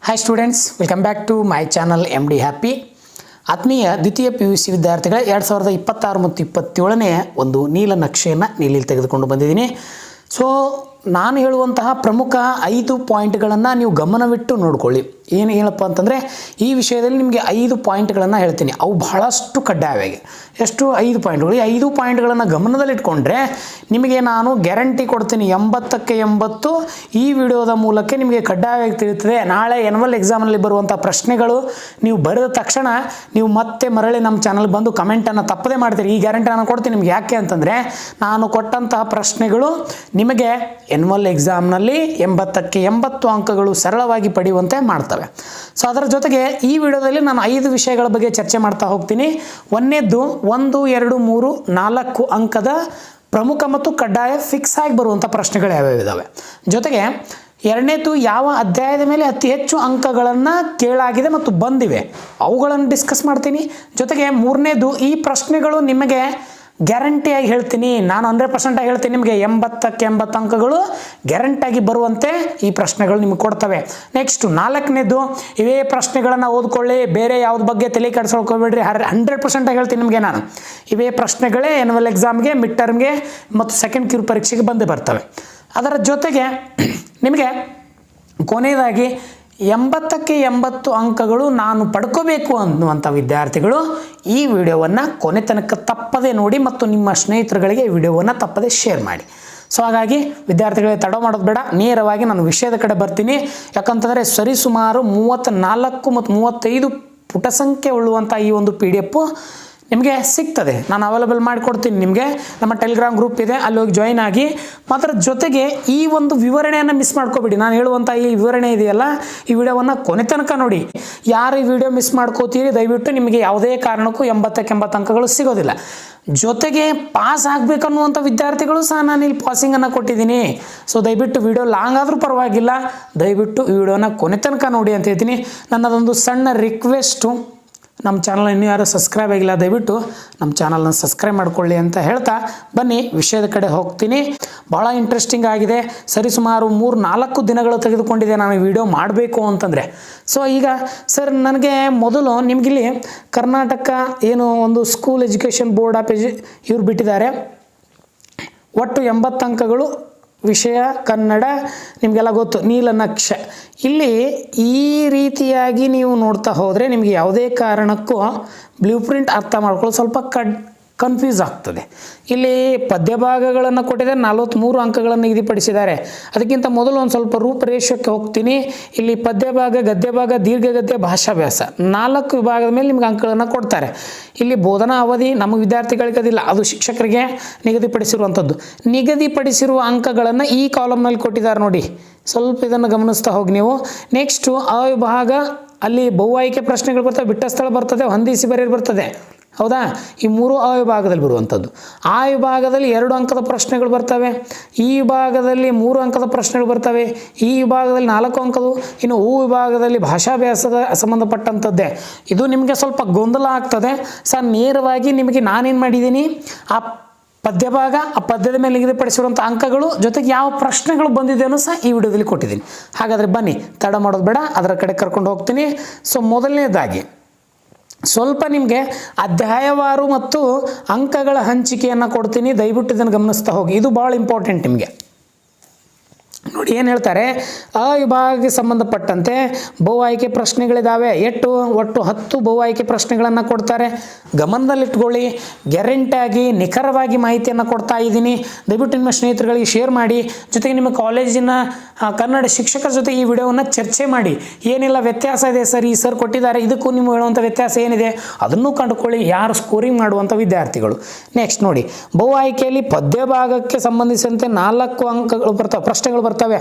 Hi students, welcome back to my channel MD Happy. ಆತ್ಮೀಯ ದ್ವಿತೀಯ PUC ವಿದ್ಯಾರ್ಥಿಗಳ 2026 ಮತ್ತು 27ನೇ ಒಂದು ನೀಲ ನಕ್ಷೆಯನ್ನು ನೀಲಿ ತೆಗೆದುಕೊಂಡು ಬಂದಿದ್ದೀನಿ. ಸೊ ನಾನು ಹೇಳುವಂತಹ ಪ್ರಮುಖ 5 ಪಾಯಿಂಟ್ಗಳನ್ನು ನೀವು ಗಮನವಿಟ್ಟು ನೋಡ್ಕೊಳ್ಳಿ. ಏನು ಹೇಳಪ್ಪ ಅಂತಂದರೆ ಈ ವಿಷಯದಲ್ಲಿ ನಿಮಗೆ 5 ಪಾಯಿಂಟ್ಗಳನ್ನು ಹೇಳ್ತೀನಿ. ಅವು ಬಹಳಷ್ಟು ಕಡ್ಡಾಯವಾಗಿ ಎಷ್ಟು 5 ಪಾಯಿಂಟ್ಗಳು. ಈ 5 ಪಾಯಿಂಟ್ಗಳನ್ನು ಗಮನದಲ್ಲಿಟ್ಕೊಂಡ್ರೆ ನಿಮಗೆ ನಾನು ಗ್ಯಾರಂಟಿ ಕೊಡ್ತೀನಿ 80ಕ್ಕೆ 80 ಈ ವಿಡಿಯೋದ ಮೂಲಕ ನಿಮಗೆ ಕಡ್ಡಾಯವಾಗಿ ತಿಳಿಯುತ್ತದೆ. ನಾಳೆ ಎನ್ಯುವಲ್ ಎಕ್ಸಾಮ್ನಲ್ಲಿ ಬರುವಂಥ ಪ್ರಶ್ನೆಗಳು ನೀವು ಬರೆದ ತಕ್ಷಣ ನೀವು ಮತ್ತೆ ಮರಳಿ ನಮ್ಮ ಚಾನಲ್ ಬಂದು ಕಮೆಂಟನ್ನು ತಪ್ಪದೇ ಮಾಡ್ತೀರಿ. ಈ ಗ್ಯಾರಂಟಿ ನಾನು ಕೊಡ್ತೀನಿ ನಿಮ್ಗೆ. ಯಾಕೆ ಅಂತಂದರೆ ನಾನು ಕೊಟ್ಟಂತಹ ಪ್ರಶ್ನೆಗಳು ನಿಮಗೆ ಎನ್ಯುವಲ್ ಎಕ್ಸಾಮ್ನಲ್ಲಿ 80ಕ್ಕೆ 80 ಅಂಕಗಳು ಸರಳವಾಗಿ ಪಡೆಯುವಂತೆ ಮಾಡ್ತವೆ. ಸೊ ಅದರ ಜೊತೆಗೆ ಈ ವಿಡಿಯೋದಲ್ಲಿ ನಾನು 5 ವಿಷಯಗಳ ಬಗ್ಗೆ ಚರ್ಚೆ ಮಾಡ್ತಾ ಹೋಗ್ತೀನಿ. ಒಂದನೇದ್ದು 1, 2, 3, 4 ಅಂಕದ ಪ್ರಮುಖ ಮತ್ತು ಕಡ್ಡಾಯ ಫಿಕ್ಸ್ ಆಗಿ ಬರುವಂಥ ಪ್ರಶ್ನೆಗಳು ಯಾವ್ಯಾವ ಇದ್ದಾವೆ. ಜೊತೆಗೆ ಎರಡನೇದು ಯಾವ ಅಧ್ಯಾಯದ ಮೇಲೆ ಅತಿ ಹೆಚ್ಚು ಅಂಕಗಳನ್ನು ಕೇಳಾಗಿದೆ ಮತ್ತು ಬಂದಿವೆ ಅವುಗಳನ್ನು ಡಿಸ್ಕಸ್ ಮಾಡ್ತೀನಿ. ಜೊತೆಗೆ ಮೂರನೇದು ಈ ಪ್ರಶ್ನೆಗಳು ನಿಮಗೆ ಗ್ಯಾರಂಟಿಯಾಗಿ ಹೇಳ್ತೀನಿ, ನಾನು 100% ಹೇಳ್ತೀನಿ ನಿಮಗೆ 80ಕ್ಕೆ 80 ಅಂಕಗಳು ಗ್ಯಾರಂಟಿಯಾಗಿ ಬರುವಂತೆ ಈ ಪ್ರಶ್ನೆಗಳು ನಿಮಗೆ ಕೊಡ್ತವೆ. ನೆಕ್ಸ್ಟ್ 4ನೇದು ಇವೇ ಪ್ರಶ್ನೆಗಳನ್ನು ಓದ್ಕೊಳ್ಳಿ, ಬೇರೆ ಯಾವ್ದು ಬಗ್ಗೆ ತಲೆ ಕೆಡಿಸ್ಕೊಳ್ಬೇಡ್ರಿ. 100% ಹೇಳ್ತೀನಿ ನಿಮಗೆ ನಾನು. ಇವೇ ಪ್ರಶ್ನೆಗಳೇ ಎನ್ಯುವಲ್ ಎಕ್ಸಾಮ್ಗೆ, ಮಿಡ್ ಟರ್ಮ್ಗೆ ಮತ್ತು ಸೆಕೆಂಡ್ ಕಿರು ಪರೀಕ್ಷೆಗೆ ಬಂದೇ ಬರ್ತವೆ. ಅದರ ಜೊತೆಗೆ ನಿಮಗೆ ಕೊನೆಯದಾಗಿ 80ಕ್ಕೆ 80 ಅಂಕಗಳು ನಾನು ಪಡ್ಕೋಬೇಕು ಅನ್ನುವಂಥ ವಿದ್ಯಾರ್ಥಿಗಳು ಈ ವಿಡಿಯೋವನ್ನು ಕೊನೆ ತನಕ ತಪ್ಪದೇ ನೋಡಿ ಮತ್ತು ನಿಮ್ಮ ಸ್ನೇಹಿತರುಗಳಿಗೆ ಈ ವಿಡಿಯೋವನ್ನು ತಪ್ಪದೇ ಶೇರ್ ಮಾಡಿ. ಸೊ ಹಾಗಾಗಿ ವಿದ್ಯಾರ್ಥಿಗಳಿಗೆ ತಡ ಮಾಡೋದು ಬೇಡ, ನೇರವಾಗಿ ನಾನು ವಿಷಯದ ಕಡೆ ಬರ್ತೀನಿ. ಯಾಕಂತಂದರೆ ಸರಿಸುಮಾರು 34 ಮತ್ತು 35 ಪುಟ ಸಂಖ್ಯೆ ಉಳ್ಳುವಂಥ ಈ ಒಂದು PDF ನಿಮಗೆ ಸಿಗ್ತದೆ. ನಾನು ಅವೈಲೇಬಲ್ ಮಾಡಿಕೊಡ್ತೀನಿ ನಿಮಗೆ. ನಮ್ಮ ಟೆಲಿಗ್ರಾಮ್ ಗ್ರೂಪ್ ಇದೆ, ಅಲ್ಲಿ ಹೋಗಿ ಜಾಯಿನ್ ಆಗಿ. ಅದರ ಜೊತೆಗೆ ಈ ಒಂದು ವಿವರಣೆಯನ್ನು ಮಿಸ್ ಮಾಡ್ಕೋಬೇಡಿ. ನಾನು ಹೇಳುವಂಥ ಈ ವಿವರಣೆ ಇದೆಯಲ್ಲ, ಈ ವಿಡಿಯೋವನ್ನು ಕೊನೆ ತನಕ ನೋಡಿ. ಯಾರು ಈ ವಿಡಿಯೋ ಮಿಸ್ ಮಾಡ್ಕೋತೀರಿ ದಯವಿಟ್ಟು ನಿಮಗೆ ಯಾವುದೇ ಕಾರಣಕ್ಕೂ 80ಕ್ಕೆ 80 ಅಂಕಗಳು ಸಿಗೋದಿಲ್ಲ. ಜೊತೆಗೆ ಪಾಸ್ ಆಗಬೇಕನ್ನುವಂಥ ವಿದ್ಯಾರ್ಥಿಗಳು ಸಹ ನಾನು ಇಲ್ಲಿ ಪಾಸಿಂಗನ್ನು ಕೊಟ್ಟಿದ್ದೀನಿ. ಸೊ ದಯವಿಟ್ಟು ವಿಡಿಯೋ ಲಾಂಗ್ ಆದರೂ ಪರವಾಗಿಲ್ಲ, ದಯವಿಟ್ಟು ಈ ವಿಡಿಯೋನ ಕೊನೆ ತನಕ ನೋಡಿ ಅಂತ ಹೇಳ್ತೀನಿ. ನನ್ನದೊಂದು ಸಣ್ಣ ರಿಕ್ವೆಸ್ಟು, ನಮ್ಮ ಚಾನಲ್ ಇನ್ನೂ ಯಾರು ಸಬ್ಸ್ಕ್ರೈಬ್ ಆಗಿಲ್ಲ, ದಯವಿಟ್ಟು ನಮ್ಮ ಚಾನಲ್ನ ಸಬ್ಸ್ಕ್ರೈಬ್ ಮಾಡ್ಕೊಳ್ಳಿ ಅಂತ ಹೇಳ್ತಾ ಬನ್ನಿ ವಿಷಯದ ಕಡೆ ಹೋಗ್ತೀನಿ. ಭಾಳ ಇಂಟ್ರೆಸ್ಟಿಂಗ್ ಆಗಿದೆ. ಸರಿಸುಮಾರು 3-4 ದಿನಗಳು ತೆಗೆದುಕೊಂಡಿದೆ ನಾನು ವಿಡಿಯೋ ಮಾಡಬೇಕು ಅಂತಂದರೆ. ಸೊ ಈಗ ಸರ್ ನನಗೆ ಮೊದಲು ನಿಮಗಿಲ್ಲಿ ಕರ್ನಾಟಕ ಏನು ಒಂದು ಸ್ಕೂಲ್ ಎಜುಕೇಷನ್ ಬೋರ್ಡ್ ಆಫ್ ಇವ್ರು ಬಿಟ್ಟಿದ್ದಾರೆ. ಒಟ್ಟು 80 ಅಂಕಗಳು ವಿಷಯ ಕನ್ನಡ, ನಿಮಗೆಲ್ಲ ಗೊತ್ತು ನೀಲನಕ್ಷೆ. ಇಲ್ಲಿ ಈ ರೀತಿಯಾಗಿ ನೀವು ನೋಡ್ತಾ ಹೋದರೆ ನಿಮಗೆ ಯಾವುದೇ ಕಾರಣಕ್ಕೂ ಬ್ಲೂ ಪ್ರಿಂಟ್ ಅರ್ಥ ಮಾಡ್ಕೊಳ್ಳೋದು ಸ್ವಲ್ಪ ಕನ್ಫ್ಯೂಸ್ ಆಗ್ತದೆ. ಇಲ್ಲಿ ಪದ್ಯ ಭಾಗಗಳನ್ನು ಕೊಟ್ಟಿದ್ದಾರೆ, 43 ಅಂಕಗಳನ್ನು ನಿಗದಿಪಡಿಸಿದ್ದಾರೆ. ಅದಕ್ಕಿಂತ ಮೊದಲು ಒಂದು ಸ್ವಲ್ಪ ರೂಪರೇಷಕ್ಕೆ ಹೋಗ್ತೀನಿ. ಇಲ್ಲಿ ಪದ್ಯ ಭಾಗ, ಗದ್ಯ ಭಾಗ, ದೀರ್ಘಗದ್ಯ, ಭಾಷಾಭ್ಯಾಸ 4 ವಿಭಾಗದ ಮೇಲೆ ನಿಮ್ಗೆ ಅಂಕಗಳನ್ನು ಕೊಡ್ತಾರೆ. ಇಲ್ಲಿ ಬೋಧನಾ ಅವಧಿ ನಮ್ಮ ವಿದ್ಯಾರ್ಥಿಗಳಿಗೆ ಅದಿಲ್ಲ, ಅದು ಶಿಕ್ಷಕರಿಗೆ ನಿಗದಿಪಡಿಸಿರುವಂಥದ್ದು. ನಿಗದಿಪಡಿಸಿರುವ ಅಂಕಗಳನ್ನು ಈ ಕಾಲಮ್ನಲ್ಲಿ ಕೊಟ್ಟಿದ್ದಾರೆ ನೋಡಿ, ಸ್ವಲ್ಪ ಇದನ್ನು ಗಮನಿಸ್ತಾ ಹೋಗಿ ನೀವು. ನೆಕ್ಸ್ಟು ಆ ವಿಭಾಗ, ಅಲ್ಲಿ ಬಹು ಆಯ್ಕೆ ಪ್ರಶ್ನೆಗಳು ಬರ್ತವೆ, ಬಿಟ್ಟ ಸ್ಥಳ ಬರ್ತದೆ, ಹೊಂದಿಸಿ ಬರೆಯಲು ಬರ್ತದೆ, ಹೌದಾ? ಈ 3 ಆ ವಿಭಾಗದಲ್ಲಿ ಬರುವಂಥದ್ದು. ಆ ವಿಭಾಗದಲ್ಲಿ 2 ಅಂಕದ ಪ್ರಶ್ನೆಗಳು ಬರ್ತವೆ, ಈ ವಿಭಾಗದಲ್ಲಿ 3 ಅಂಕದ ಪ್ರಶ್ನೆಗಳು ಬರ್ತವೆ, ಈ ವಿಭಾಗದಲ್ಲಿ 4 ಅಂಕದು, ಇನ್ನು ಹೂ ವಿಭಾಗದಲ್ಲಿ ಭಾಷಾಭ್ಯಾಸದ ಸಂಬಂಧಪಟ್ಟಂಥದ್ದೇ. ಇದು ನಿಮಗೆ ಸ್ವಲ್ಪ ಗೊಂದಲ ಆಗ್ತದೆ ಸರ್. ನೇರವಾಗಿ ನಿಮಗೆ ನಾನೇನು ಮಾಡಿದ್ದೀನಿ, ಆ ಪದ್ಯ ಭಾಗ, ಆ ಪದ್ಯದ ಮೇಲೆ ನಿಗದಿಪಡಿಸಿರುವಂಥ ಅಂಕಗಳು ಜೊತೆಗೆ ಯಾವ ಪ್ರಶ್ನೆಗಳು ಬಂದಿದೆಯೋ ಸಹ ಈ ವಿಡಿಯೋದಲ್ಲಿ ಕೊಟ್ಟಿದ್ದೀನಿ. ಹಾಗಾದರೆ ಬನ್ನಿ, ತಡ ಮಾಡೋದು ಬೇಡ, ಅದರ ಕಡೆ ಕರ್ಕೊಂಡು ಹೋಗ್ತೀನಿ. ಸೊ ಮೊದಲನೇದಾಗಿ ಸ್ವಲ್ಪ ನಿಮಗೆ ಅಧ್ಯಾಯವಾರು ಮತ್ತು ಅಂಕಗಳ ಹಂಚಿಕೆಯನ್ನು ಕೊಡ್ತೀನಿ, ದಯವಿಟ್ಟು ಇದನ್ನು ಗಮನಿಸ್ತಾ ಹೋಗಿ. ಇದು ಭಾಳ ಇಂಪಾರ್ಟೆಂಟ್ ನಿಮಗೆ. ನೋಡಿ ಏನು ಹೇಳ್ತಾರೆ, ಆ ವಿಭಾಗಕ್ಕೆ ಸಂಬಂಧಪಟ್ಟಂತೆ ಬಹು ಆಯ್ಕೆ ಪ್ರಶ್ನೆಗಳಿದ್ದಾವೆ. ಒಟ್ಟು 10 ಬಹು ಆಯ್ಕೆ ಪ್ರಶ್ನೆಗಳನ್ನು ಕೊಡ್ತಾರೆ. ಗಮನದಲ್ಲಿಟ್ಕೊಳ್ಳಿ, ಗ್ಯಾರಂಟಿಯಾಗಿ ನಿಖರವಾಗಿ ಮಾಹಿತಿಯನ್ನು ಕೊಡ್ತಾ ಇದ್ದೀನಿ. ದಯವಿಟ್ಟು ನಿಮ್ಮ ಸ್ನೇಹಿತರುಗಳಿಗೆ ಶೇರ್ ಮಾಡಿ. ಜೊತೆಗೆ ನಿಮ್ಮ ಕಾಲೇಜಿನ ಕನ್ನಡ ಶಿಕ್ಷಕರ ಜೊತೆ ಈ ವಿಡಿಯೋವನ್ನು ಚರ್ಚೆ ಮಾಡಿ. ಏನೆಲ್ಲ ವ್ಯತ್ಯಾಸ ಇದೆ ಸರ್, ಈ ಸರ್ ಕೊಟ್ಟಿದ್ದಾರೆ, ಇದಕ್ಕೂ ನೀವು ಹೇಳುವಂಥ ವ್ಯತ್ಯಾಸ ಏನಿದೆ ಅದನ್ನು ಕಂಡುಕೊಳ್ಳಿ, ಯಾರು ಸ್ಕೋರಿಂಗ್ ಮಾಡುವಂಥ ವಿದ್ಯಾರ್ಥಿಗಳು. ನೆಕ್ಸ್ಟ್ ನೋಡಿ, ಬಹು ಆಯ್ಕೆಯಲ್ಲಿ ಪದ್ಯ ಭಾಗಕ್ಕೆ ಸಂಬಂಧಿಸಿದಂತೆ 4 ಅಂಕಗಳು ಬರ್ತವೆ, ಪ್ರಶ್ನೆಗಳು ಬರ್ತವೆ.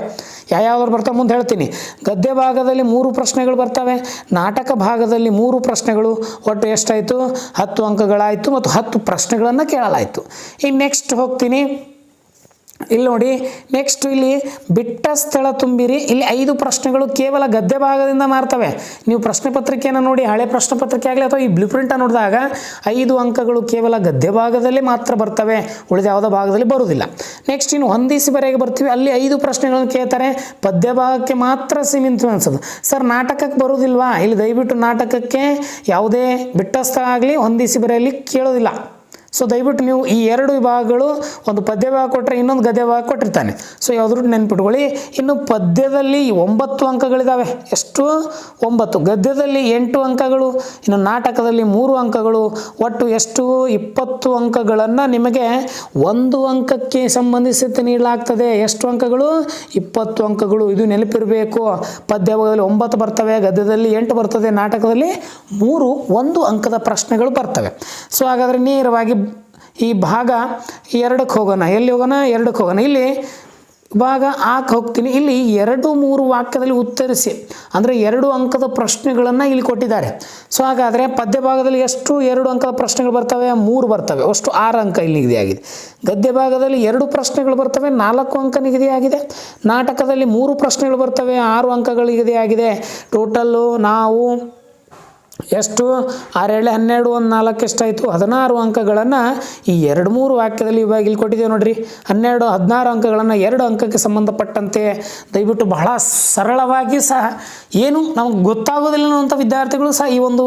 ಯಾವ್ಯಾವ್ದು ಬರ್ತವೆ ಮುಂದೆ ಹೇಳ್ತೀನಿ. ಗದ್ಯ ಭಾಗದಲ್ಲಿ 3 ಪ್ರಶ್ನೆಗಳು ಬರ್ತವೆ, ನಾಟಕ ಭಾಗದಲ್ಲಿ 3 ಪ್ರಶ್ನೆಗಳು, ಒಟ್ಟು ಎಷ್ಟಾಯಿತು 10 ಅಂಕಗಳಾಯಿತು ಮತ್ತು 10 ಪ್ರಶ್ನೆಗಳನ್ನು ಕೇಳಲಾಯಿತು. ಈಗ ನೆಕ್ಸ್ಟ್ ಹೋಗ್ತೀನಿ, ಇಲ್ಲಿ ನೋಡಿ ನೆಕ್ಸ್ಟ್ ಇಲ್ಲಿ ಬಿಟ್ಟ ಸ್ಥಳ ತುಂಬಿರಿ. ಇಲ್ಲಿ 5 ಪ್ರಶ್ನೆಗಳು ಕೇವಲ ಗದ್ಯ ಭಾಗದಿಂದ ಮಾರ್ತವೆ. ನೀವು ಪ್ರಶ್ನೆ ಪತ್ರಿಕೆಯನ್ನು ನೋಡಿ, ಹಳೆ ಪ್ರಶ್ನೆ ಪತ್ರಿಕೆ ಆಗಲಿ ಅಥವಾ ಈ ಬ್ಲೂ ಪ್ರಿಂಟ್ ನೋಡಿದಾಗ 5 ಅಂಕಗಳು ಕೇವಲ ಗದ್ಯ ಭಾಗದಲ್ಲಿ ಮಾತ್ರ ಬರ್ತವೆ, ಉಳಿದ ಯಾವುದೋ ಭಾಗದಲ್ಲಿ ಬರುವುದಿಲ್ಲ. ನೆಕ್ಸ್ಟ್ ಇನ್ನು ಹೊಂದಿಸಿ ಬರೆಗೆ ಬರ್ತೀವಿ, ಅಲ್ಲಿ 5 ಪ್ರಶ್ನೆಗಳನ್ನು ಕೇಳ್ತಾರೆ, ಪದ್ಯ ಭಾಗಕ್ಕೆ ಮಾತ್ರ ಸೀಮಿತ ಅನ್ಸೋದು. ಸರ್ ನಾಟಕಕ್ಕೆ ಬರುವುದಿಲ್ವಾ? ಇಲ್ಲಿ ದಯವಿಟ್ಟು ನಾಟಕಕ್ಕೆ ಯಾವುದೇ ಬಿಟ್ಟ ಸ್ಥಳ ಆಗಲಿ ಹೊಂದಿಸಿ ಬರೆಯಲ್ಲಿ ಕೇಳೋದಿಲ್ಲ. ಸೊ ದಯವಿಟ್ಟು ನೀವು ಈ 2 ವಿಭಾಗಗಳು, ಒಂದು ಪದ್ಯ ಭಾಗ ಕೊಟ್ಟರೆ ಇನ್ನೊಂದು ಗದ್ಯ ಭಾಗ ಕೊಟ್ಟಿರ್ತಾನೆ. ಸೊ ಯಾವುದ್ರೂ ನೆನ್ಪಿಟ್ಕೊಳ್ಳಿ. ಇನ್ನು ಪದ್ಯದಲ್ಲಿ 9 ಅಂಕಗಳಿದ್ದಾವೆ. ಎಷ್ಟು? 9. ಗದ್ಯದಲ್ಲಿ 8 ಅಂಕಗಳು, ಇನ್ನು ನಾಟಕದಲ್ಲಿ 3 ಅಂಕಗಳು. ಒಟ್ಟು ಎಷ್ಟು? 20 ಅಂಕಗಳನ್ನು ನಿಮಗೆ 1 ಅಂಕಕ್ಕೆ ಸಂಬಂಧಿಸಿದಂತೆ ನೀಡಲಾಗ್ತದೆ. ಎಷ್ಟು ಅಂಕಗಳು? 20 ಅಂಕಗಳು. ಇದು ನೆನಪಿರಬೇಕು. ಪದ್ಯ ಭಾಗದಲ್ಲಿ 9 ಬರ್ತವೆ, ಗದ್ಯದಲ್ಲಿ 8 ಬರ್ತದೆ, ನಾಟಕದಲ್ಲಿ 3 1 ಅಂಕದ ಪ್ರಶ್ನೆಗಳು ಬರ್ತವೆ. ಸೊ ಹಾಗಾದರೆ ನೇರವಾಗಿ ಈ ಭಾಗ 2ಕ್ಕೆ ಹೋಗೋಣ. ಎಲ್ಲಿ ಹೋಗೋಣ? 2ಕ್ಕೆ ಹೋಗೋಣ. ಇಲ್ಲಿ ಭಾಗ ಆಕ್ಕೆ ಹೋಗ್ತೀನಿ. ಇಲ್ಲಿ 2-3 ವಾಕ್ಯದಲ್ಲಿ ಉತ್ತರಿಸಿ, ಅಂದರೆ 2 ಅಂಕದ ಪ್ರಶ್ನೆಗಳನ್ನು ಇಲ್ಲಿ ಕೊಟ್ಟಿದ್ದಾರೆ. ಸೊ ಹಾಗಾದರೆ ಪದ್ಯ ಭಾಗದಲ್ಲಿ ಎಷ್ಟು 2 ಅಂಕದ ಪ್ರಶ್ನೆಗಳು ಬರ್ತವೆ? 3 ಬರ್ತವೆ. ಅಷ್ಟು 6 ಅಂಕ ಇಲ್ಲಿ ನಿಗದಿಯಾಗಿದೆ. ಗದ್ಯ ಭಾಗದಲ್ಲಿ 2 ಪ್ರಶ್ನೆಗಳು ಬರ್ತವೆ, 4 ಅಂಕ ನಿಗದಿಯಾಗಿದೆ. ನಾಟಕದಲ್ಲಿ 3 ಪ್ರಶ್ನೆಗಳು ಬರ್ತವೆ, 6 ಅಂಕಗಳು ನಿಗದಿಯಾಗಿದೆ. ಟೋಟಲ್ಲು ನಾವು ಎಷ್ಟು? 6 7 12 1 4 ಎಷ್ಟಾಯಿತು? 16 ಅಂಕಗಳನ್ನು ಈ 2-3 ವಾಕ್ಯದಲ್ಲಿ ಇವಾಗ ಇಲ್ಲಿ ಕೊಟ್ಟಿದ್ದೇವೆ ನೋಡ್ರಿ. 16 ಅಂಕಗಳನ್ನು 2 ಅಂಕಕ್ಕೆ ಸಂಬಂಧಪಟ್ಟಂತೆ ದಯವಿಟ್ಟು ಬಹಳ ಸರಳವಾಗಿ ಸಹ ಏನು ನಮಗೆ ಗೊತ್ತಾಗೋದಿಲ್ಲ ಅನ್ನುವಂಥ ವಿದ್ಯಾರ್ಥಿಗಳು ಸಹ ಈ ಒಂದು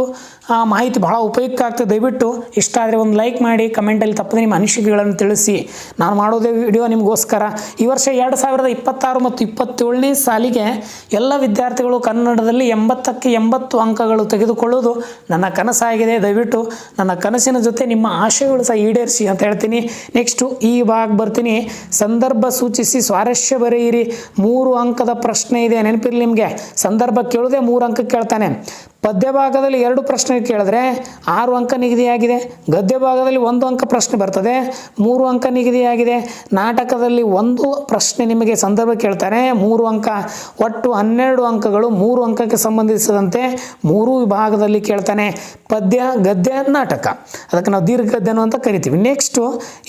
ಮಾಹಿತಿ ಬಹಳ ಉಪಯುಕ್ತ ಆಗ್ತದೆ. ದಯವಿಟ್ಟು ಇಷ್ಟ ಆದರೆ ಒಂದು ಲೈಕ್ ಮಾಡಿ, ಕಮೆಂಟಲ್ಲಿ ತಪ್ಪದೆ ನಿಮ್ಮ ಅನಿಸಿಕೆಗಳನ್ನು ತಿಳಿಸಿ. ನಾನು ಮಾಡೋದೇ ವಿಡಿಯೋ ನಿಮಗೋಸ್ಕರ. ಈ ವರ್ಷ 2026 ಮತ್ತು 27ನೇ ಸಾಲಿಗೆ ಎಲ್ಲ ವಿದ್ಯಾರ್ಥಿಗಳು ಕನ್ನಡದಲ್ಲಿ 80ಕ್ಕೆ 80 ಅಂಕಗಳು ತೆಗೆದುಕೊಳ್ಳೋದು ನನ್ನ ಕನಸಾಗಿದೆ. ದಯವಿಟ್ಟು ನನ್ನ ಕನಸಿನ ಜೊತೆ ನಿಮ್ಮ ಆಶಯಗಳು ಸಹ ಈಡೇರಿಸಿ ಅಂತ ಹೇಳ್ತೀನಿ. ನೆಕ್ಸ್ಟು ಈ ಭಾಗ ಬರ್ತೀನಿ. ಸಂದರ್ಭ ಸೂಚಿಸಿ ಸ್ವಾರಸ್ಯ ಬರೆಯಿರಿ. 3 ಅಂಕದ ಪ್ರಶ್ನೆ ಇದೆ, ನೆನಪಿರಲಿ ನಿಮಗೆ. ಸಂದರ್ಭ ಕೇಳೋದೇ 3 ಅಂಕ ಕೇಳ್ತಾನೆ. ಪದ್ಯ ಭಾಗದಲ್ಲಿ 2 ಪ್ರಶ್ನೆ ಕೇಳಿದ್ರೆ 6 ಅಂಕ ನಿಗದಿಯಾಗಿದೆ. ಗದ್ಯ ಭಾಗದಲ್ಲಿ 1 ಅಂಕ ಪ್ರಶ್ನೆ ಬರ್ತದೆ, 3 ಅಂಕ ನಿಗದಿಯಾಗಿದೆ. ನಾಟಕದಲ್ಲಿ 1 ಪ್ರಶ್ನೆ ನಿಮಗೆ ಸಂದರ್ಭ ಕೇಳ್ತಾನೆ, 3 ಅಂಕ. ಒಟ್ಟು 12 ಅಂಕಗಳು 3 ಅಂಕಕ್ಕೆ ಸಂಬಂಧಿಸಿದಂತೆ 3 ವಿಭಾಗದಲ್ಲಿ ಕೇಳ್ತಾನೆ. ಪದ್ಯ, ಗದ್ಯ, ನಾಟಕ. ಅದಕ್ಕೆ ನಾವು ದೀರ್ಘ ಗದ್ಯನು ಅಂತ ಕರಿತೀವಿ. ನೆಕ್ಸ್ಟು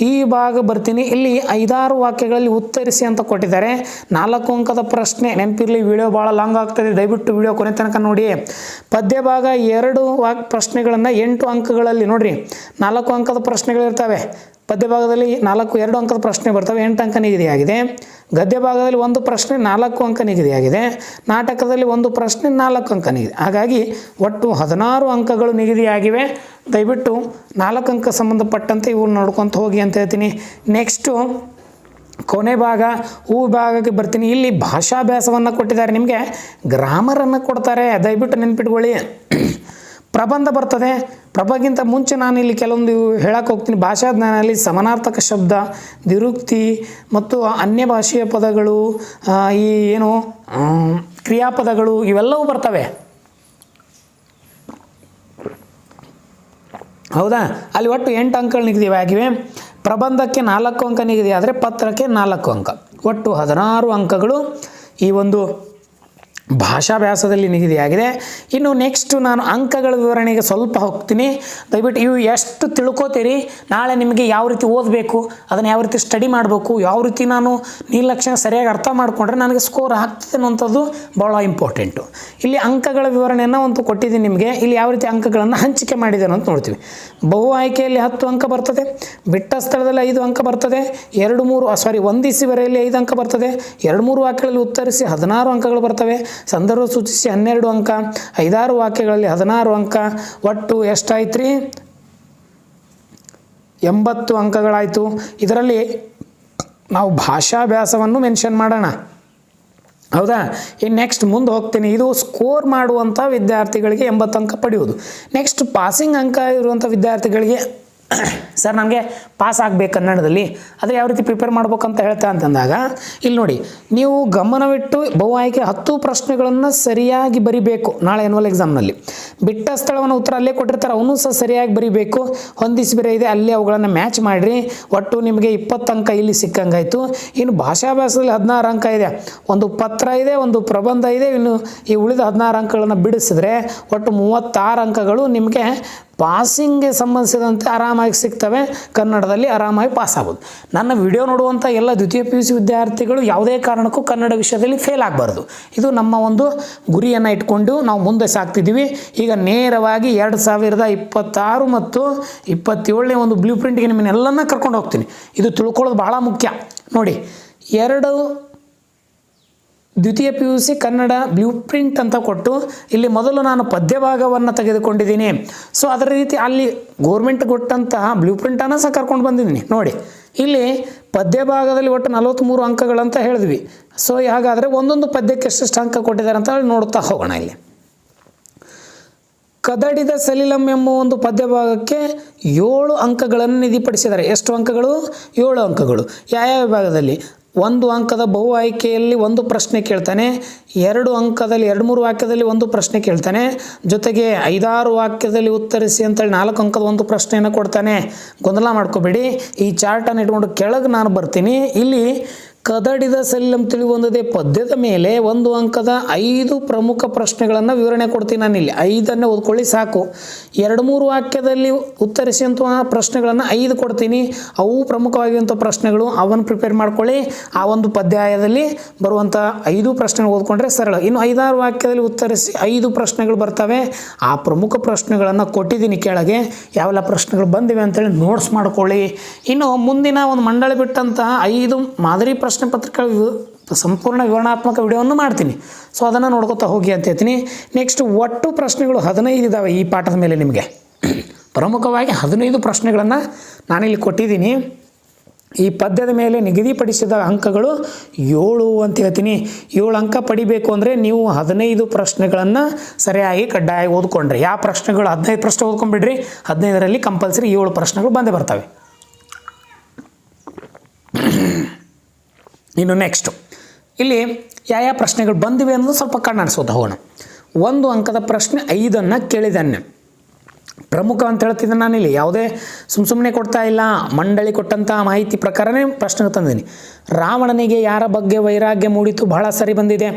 ಈ ಭಾಗ ಬರ್ತೀನಿ. ಇಲ್ಲಿ 5-6 ವಾಕ್ಯಗಳಲ್ಲಿ ಉತ್ತರಿಸಿ ಅಂತ ಕೊಟ್ಟಿದ್ದಾರೆ. 4 ಅಂಕದ ಪ್ರಶ್ನೆ. ನೆನಪಿರಲಿ, ವಿಡಿಯೋ ಭಾಳ ಲಾಂಗ್ ಆಗ್ತದೆ, ದಯವಿಟ್ಟು ವಿಡಿಯೋ ಕೊನೆ ತನಕ ನೋಡಿ. ಪದ್ಯ ಭಾಗ 2 ಪ್ರಶ್ನೆಗಳನ್ನು 8 ಅಂಕಗಳಲ್ಲಿ ನೋಡ್ರಿ, 4 ಅಂಕದ ಪ್ರಶ್ನೆಗಳಿರ್ತವೆ. ಪದ್ಯ ಭಾಗದಲ್ಲಿ 2 ಅಂಕದ ಪ್ರಶ್ನೆ ಬರ್ತವೆ, 8 ಅಂಕ ನಿಗದಿಯಾಗಿದೆ. ಗದ್ಯ ಭಾಗದಲ್ಲಿ 1 ಪ್ರಶ್ನೆ 4 ಅಂಕ ನಿಗದಿಯಾಗಿದೆ. ನಾಟಕದಲ್ಲಿ 1 ಪ್ರಶ್ನೆ 4 ಅಂಕ ನಿಗದಿ. ಹಾಗಾಗಿ ಒಟ್ಟು 16 ಅಂಕಗಳು ನಿಗದಿಯಾಗಿವೆ. ದಯವಿಟ್ಟು 4 ಅಂಕ ಸಂಬಂಧಪಟ್ಟಂತೆ ಇವು ನೋಡ್ಕೊತ ಹೋಗಿ ಅಂತ ಹೇಳ್ತೀನಿ. ನೆಕ್ಸ್ಟು ಕೊನೆ ಭಾಗ ಹೂ ಭಾಗಕ್ಕೆ ಬರ್ತೀನಿ. ಇಲ್ಲಿ ಭಾಷಾಭ್ಯಾಸವನ್ನು ಕೊಟ್ಟಿದ್ದಾರೆ, ನಿಮಗೆ ಗ್ರಾಮರನ್ನು ಕೊಡ್ತಾರೆ. ದಯವಿಟ್ಟು ನೆನ್ಪಿಟ್ಕೊಳ್ಳಿ. ಪ್ರಬಂಧ ಬರ್ತದೆ. ಪ್ರಬಂಧಕ್ಕಿಂತ ಮುಂಚೆ ನಾನು ಇಲ್ಲಿ ಕೆಲವೊಂದು ಹೇಳಕ್ಕೆ ಹೋಗ್ತೀನಿ. ಭಾಷಾ ಜ್ಞಾನದಲ್ಲಿ ಸಮಾನಾರ್ಥಕ ಶಬ್ದ, ನಿರುಕ್ತಿ ಮತ್ತು ಅನ್ಯ ಭಾಷೆಯ ಪದಗಳು, ಈ ಏನು ಕ್ರಿಯಾಪದಗಳು ಇವೆಲ್ಲವೂ ಬರ್ತವೆ. ಹೌದಾ? ಅಲ್ಲಿ ಒಟ್ಟು 8 ಅಂಕಗಳು ನಿಗದಿಯಾಗಿವೆ. ಪ್ರಬಂಧಕ್ಕೆ 4 ಅಂಕ ನಿಗದಿ ಆದರೆ ಪತ್ರಕ್ಕೆ 4 ಅಂಕ. ಒಟ್ಟು 16 ಅಂಕಗಳು ಈ ಒಂದು ಭಾಷಾಭ್ಯಾಸದಲ್ಲಿ ನಿಗದಿಯಾಗಿದೆ. ಇನ್ನು ನೆಕ್ಸ್ಟು ನಾನು ಅಂಕಗಳ ವಿವರಣೆಗೆ ಸ್ವಲ್ಪ ಹೋಗ್ತೀನಿ. ದಯವಿಟ್ಟು ಇವು ಎಷ್ಟು ತಿಳ್ಕೋತೀರಿ, ನಾಳೆ ನಿಮಗೆ ಯಾವ ರೀತಿ ಓದಬೇಕು, ಅದನ್ನು ಯಾವ ರೀತಿ ಸ್ಟಡಿ ಮಾಡಬೇಕು, ಯಾವ ರೀತಿ ನಾನು ನೀಲಕ್ಷಣ ಸರಿಯಾಗಿ ಅರ್ಥ ಮಾಡಿಕೊಂಡ್ರೆ ನನಗೆ ಸ್ಕೋರ್ ಆಗ್ತದೆ ಅನ್ನೋಂಥದ್ದು ಭಾಳ ಇಂಪಾರ್ಟೆಂಟು. ಇಲ್ಲಿ ಅಂಕಗಳ ವಿವರಣೆಯನ್ನು ಒಂದು ಕೊಟ್ಟಿದ್ದೀನಿ ನಿಮಗೆ. ಇಲ್ಲಿ ಯಾವ ರೀತಿ ಅಂಕಗಳನ್ನು ಹಂಚಿಕೆ ಮಾಡಿದ್ದೇನೆ ಅಂತ ನೋಡ್ತೀವಿ. ಬಹು ಆಯ್ಕೆಯಲ್ಲಿ 10 ಅಂಕ ಬರ್ತದೆ, ಬಿಟ್ಟ ಸ್ಥಳದಲ್ಲಿ 5 ಅಂಕ ಬರ್ತದೆ, ಹೊಂದಿಸಿ ಬರೆಯಲ್ಲಿ 5 ಅಂಕ ಬರ್ತದೆ, 2-3 ವಾಕ್ಯಗಳಲ್ಲಿ ಉತ್ತರಿಸಿ 16 ಅಂಕಗಳು ಬರ್ತವೆ, ಸಂದರ್ಭ ಸೂಚಿಸಿ 12 ಅಂಕ, 5-6 ವಾಕ್ಯಗಳಲ್ಲಿ 16 ಅಂಕ. ಒಟ್ಟು ಎಷ್ಟಾಯ್ತು ರೀ? 80 ಅಂಕಗಳಾಯಿತು. ಇದರಲ್ಲಿ ನಾವು ಭಾಷಾಭ್ಯಾಸವನ್ನು ಮೆನ್ಷನ್ ಮಾಡೋಣ. ಹೌದಾ? ಇನ್ನು ನೆಕ್ಸ್ಟ್ ಮುಂದೆ ಹೋಗ್ತೀನಿ. ಇದು ಸ್ಕೋರ್ ಮಾಡುವಂಥ ವಿದ್ಯಾರ್ಥಿಗಳಿಗೆ 80 ಅಂಕ ಪಡೆಯುವುದು. ನೆಕ್ಸ್ಟ್ ಪಾಸಿಂಗ್ ಅಂಕ ಇರುವಂಥ ವಿದ್ಯಾರ್ಥಿಗಳಿಗೆ ಸರ್ ನಮಗೆ ಪಾಸ್ ಆಗಬೇಕು ಕನ್ನಡದಲ್ಲಿ, ಆದರೆ ಯಾವ ರೀತಿ ಪ್ರಿಪೇರ್ ಮಾಡ್ಬೇಕಂತ ಹೇಳ್ತಾ ಅಂತಂದಾಗ ಇಲ್ಲಿ ನೋಡಿ, ನೀವು ಗಮನವಿಟ್ಟು ಬಹು ಆಯ್ಕೆ 10 ಪ್ರಶ್ನೆಗಳನ್ನು ಸರಿಯಾಗಿ ಬರಿಬೇಕು ನಾಳೆ ಆ್ಯನ್ಯುವಲ್ ಎಕ್ಸಾಮ್ನಲ್ಲಿ. ಬಿಟ್ಟ ಸ್ಥಳವನ್ನು ಉತ್ತರ ಅಲ್ಲೇ ಕೊಟ್ಟಿರ್ತಾರೆ, ಅವನು ಸಹ ಸರಿಯಾಗಿ ಬರಿಬೇಕು. ಹೊಂದಿಸಿ ಬರೆ ಇದೆ, ಅಲ್ಲೇ ಅವುಗಳನ್ನು ಮ್ಯಾಚ್ ಮಾಡಿರಿ. ಒಟ್ಟು ನಿಮಗೆ 20 ಅಂಕ ಇಲ್ಲಿ ಸಿಕ್ಕಂಗಾಯಿತು. ಇನ್ನು ಭಾಷಾಭ್ಯಾಸದಲ್ಲಿ 16 ಅಂಕ ಇದೆ, ಒಂದು ಪತ್ರ ಇದೆ, ಒಂದು ಪ್ರಬಂಧ ಇದೆ. ಇನ್ನು ಈ ಉಳಿದ 16 ಅಂಕಗಳನ್ನು ಬಿಡಿಸಿದ್ರೆ ಒಟ್ಟು 36 ಅಂಕಗಳು ನಿಮಗೆ ಪಾಸಿಂಗ್ಗೆ ಸಂಬಂಧಿಸಿದಂತೆ ಆರಾಮಾಗಿ ಸಿಗ್ತವೆ, ಕನ್ನಡದಲ್ಲಿ ಆರಾಮಾಗಿ ಪಾಸ್ ಆಗ್ಬೋದು. ನನ್ನ ವಿಡಿಯೋ ನೋಡುವಂಥ ಎಲ್ಲ ದ್ವಿತೀಯ PUC ವಿದ್ಯಾರ್ಥಿಗಳು ಯಾವುದೇ ಕಾರಣಕ್ಕೂ ಕನ್ನಡ ವಿಷಯದಲ್ಲಿ ಫೇಲ್ ಆಗಬಾರ್ದು. ಇದು ನಮ್ಮ ಒಂದು ಗುರಿಯನ್ನು ಇಟ್ಕೊಂಡು ನಾವು ಮುಂದೆ ಸಾಗ್ತಿದ್ದೀವಿ. ಈಗ ನೇರವಾಗಿ 2026 ಮತ್ತು 27ನೇ ಒಂದು ಬ್ಲೂ ಪ್ರಿಂಟ್ಗೆ ನಿಮ್ಮನ್ನೆಲ್ಲನ್ನ ಕರ್ಕೊಂಡು ಹೋಗ್ತೀನಿ. ಇದು ತಿಳ್ಕೊಳ್ಳೋದು ಬಹಳ ಮುಖ್ಯ. ನೋಡಿ, 2 ದ್ವಿತೀಯ PUC ಕನ್ನಡ ಬ್ಲೂ ಪ್ರಿಂಟ್ ಅಂತ ಕೊಟ್ಟು ಇಲ್ಲಿ ಮೊದಲು ನಾನು ಪದ್ಯ ಭಾಗವನ್ನು ತೆಗೆದುಕೊಂಡಿದ್ದೀನಿ. ಸೊ ಅದರ ರೀತಿ ಅಲ್ಲಿ ಗೋರ್ಮೆಂಟ್ ಕೊಟ್ಟಂತಹ ಬ್ಲೂ ಪ್ರಿಂಟನ್ನು ಸಹ ಕರ್ಕೊಂಡು ಬಂದಿದ್ದೀನಿ. ನೋಡಿ, ಇಲ್ಲಿ ಪದ್ಯ ಭಾಗದಲ್ಲಿ ಒಟ್ಟು 43 ಅಂಕಗಳಂತ ಹೇಳಿದ್ವಿ. ಸೊ ಹಾಗಾದರೆ ಒಂದೊಂದು ಪದ್ಯಕ್ಕೆ ಎಷ್ಟೆಷ್ಟು ಅಂಕ ಕೊಟ್ಟಿದ್ದಾರೆ ಅಂತ ಹೇಳಿ ನೋಡ್ತಾ ಹೋಗೋಣ. ಇಲ್ಲಿ ಕದಡಿದ ಸಲಿಲಂ ಎಂಬ ಒಂದು ಪದ್ಯ ಭಾಗಕ್ಕೆ 7 ಅಂಕಗಳನ್ನು ನಿಗದಿಪಡಿಸಿದ್ದಾರೆ. ಎಷ್ಟು ಅಂಕಗಳು? 7 ಅಂಕಗಳು. ಯಾವ ವಿಭಾಗದಲ್ಲಿ? 1 ಅಂಕದ ಬಹು ಆಯ್ಕೆಯಲ್ಲಿ 1 ಪ್ರಶ್ನೆ ಕೇಳ್ತಾನೆ, 2 ಅಂಕದಲ್ಲಿ 2-3 ವಾಕ್ಯದಲ್ಲಿ 1 ಪ್ರಶ್ನೆ ಕೇಳ್ತಾನೆ, ಜೊತೆಗೆ 5-6 ವಾಕ್ಯದಲ್ಲಿ ಉತ್ತರಿಸಿ ಅಂತೇಳಿ 4 ಅಂಕದ 1 ಪ್ರಶ್ನೆಯನ್ನು ಕೊಡ್ತಾನೆ. ಗೊಂದಲ ಮಾಡ್ಕೋಬೇಡಿ, ಈ ಚಾರ್ಟನ್ನು ಇಟ್ಕೊಂಡು ಕೆಳಗೆ ನಾನು ಬರ್ತೀನಿ. ಇಲ್ಲಿ ಕದಡಿದ ಸಲಿಲಂ ತಿಳಿಯುವಂಥದ್ದೇ ಪದ್ಯದ ಮೇಲೆ 1 ಅಂಕದ 5 ಪ್ರಮುಖ ಪ್ರಶ್ನೆಗಳನ್ನು ವಿವರಣೆ ಕೊಡ್ತೀನಿ. ನಾನು ಇಲ್ಲಿ 5 ಓದ್ಕೊಳ್ಳಿ ಸಾಕು. 2-3 ವಾಕ್ಯದಲ್ಲಿ ಉತ್ತರಿಸಿ ಅಂತ ಪ್ರಶ್ನೆಗಳನ್ನು 5 ಕೊಡ್ತೀನಿ. ಅವು ಪ್ರಮುಖವಾಗಿರುವಂಥ ಪ್ರಶ್ನೆಗಳು, ಅವನ್ನು ಪ್ರಿಪೇರ್ ಮಾಡ್ಕೊಳ್ಳಿ. ಆ ಒಂದು ಪದ್ಯದಲ್ಲಿ ಬರುವಂಥ 5 ಪ್ರಶ್ನೆಗಳು ಓದ್ಕೊಂಡ್ರೆ ಸರಳ. ಇನ್ನು 5-6 ವಾಕ್ಯದಲ್ಲಿ ಉತ್ತರಿಸಿ 5 ಪ್ರಶ್ನೆಗಳು ಬರ್ತವೆ. ಆ ಪ್ರಮುಖ ಪ್ರಶ್ನೆಗಳನ್ನು ಕೊಟ್ಟಿದ್ದೀನಿ ಕೆಳಗೆ. ಯಾವೆಲ್ಲ ಪ್ರಶ್ನೆಗಳು ಬಂದಿವೆ ಅಂತೇಳಿ ನೋಟ್ಸ್ ಮಾಡ್ಕೊಳ್ಳಿ. ಇನ್ನು ಮುಂದಿನ ಒಂದು ಮಂಡಳಿ ಬಿಟ್ಟಂತಹ 5 ಮಾದರಿ ಪ್ರಶ್ನೆ ಪತ್ರಿಕೆಗಳು ಸಂಪೂರ್ಣ ವಿವರಣಾತ್ಮಕ ವಿಡಿಯೋವನ್ನು ಮಾಡ್ತೀನಿ. ಸೊ ಅದನ್ನು ನೋಡ್ಕೊತಾ ಹೋಗಿ ಅಂತ ಹೇಳ್ತೀನಿ. ನೆಕ್ಸ್ಟ್ ಒಟ್ಟು ಪ್ರಶ್ನೆಗಳು 15 ಇದ್ದಾವೆ ಈ ಪಾಠದ ಮೇಲೆ. ನಿಮಗೆ ಪ್ರಮುಖವಾಗಿ 15 ಪ್ರಶ್ನೆಗಳನ್ನು ನಾನಿಲ್ಲಿ ಕೊಟ್ಟಿದ್ದೀನಿ. ಈ ಪದ್ಯದ ಮೇಲೆ ನಿಗದಿಪಡಿಸಿದ ಅಂಕಗಳು 7 ಅಂತ ಹೇಳ್ತೀನಿ. 7 ಅಂಕ ಪಡಿಬೇಕು ಅಂದರೆ ನೀವು 15 ಪ್ರಶ್ನೆಗಳನ್ನು ಸರಿಯಾಗಿ ಕಡ್ಡಾಯ ಓದ್ಕೊಂಡ್ರೆ. ಯಾವ ಪ್ರಶ್ನೆಗಳು? 15 ಪ್ರಶ್ನೆ ಓದ್ಕೊಂಡ್ಬಿಡ್ರಿ. 15ರಲ್ಲಿ ಕಂಪಲ್ಸರಿ 7 ಪ್ರಶ್ನೆಗಳು ಬಂದೇ ಬರ್ತವೆ. ಇನ್ನು ನೆಕ್ಸ್ಟು ಇಲ್ಲಿ ಯಾವ ಪ್ರಶ್ನೆಗಳು ಬಂದಿವೆ ಅನ್ನೋದು ಸ್ವಲ್ಪ ಕಣ್ಣಾಡಿಸೋದು ಹೋಗೋಣ. 1 ಅಂಕದ ಪ್ರಶ್ನೆ 5 ಕೇಳಿದ್ದಾನೆ. ಪ್ರಮುಖ ಅಂತ ಹೇಳ್ತಿದ್ದೆ ನಾನಿಲ್ಲಿ, ಯಾವುದೇ ಸುಮ್ಮನೆ ಕೊಡ್ತಾ ಇಲ್ಲ. ಮಂಡಳಿ ಕೊಟ್ಟಂಥ ಮಾಹಿತಿ ಪ್ರಕಾರನೇ ಪ್ರಶ್ನೆ ತಂದೀನಿ. ರಾವಣನಿಗೆ ಯಾರ ಬಗ್ಗೆ ವೈರಾಗ್ಯ ಮೂಡಿತು? ಬಹಳ ಸರಿ ಬಂದಿದೆ.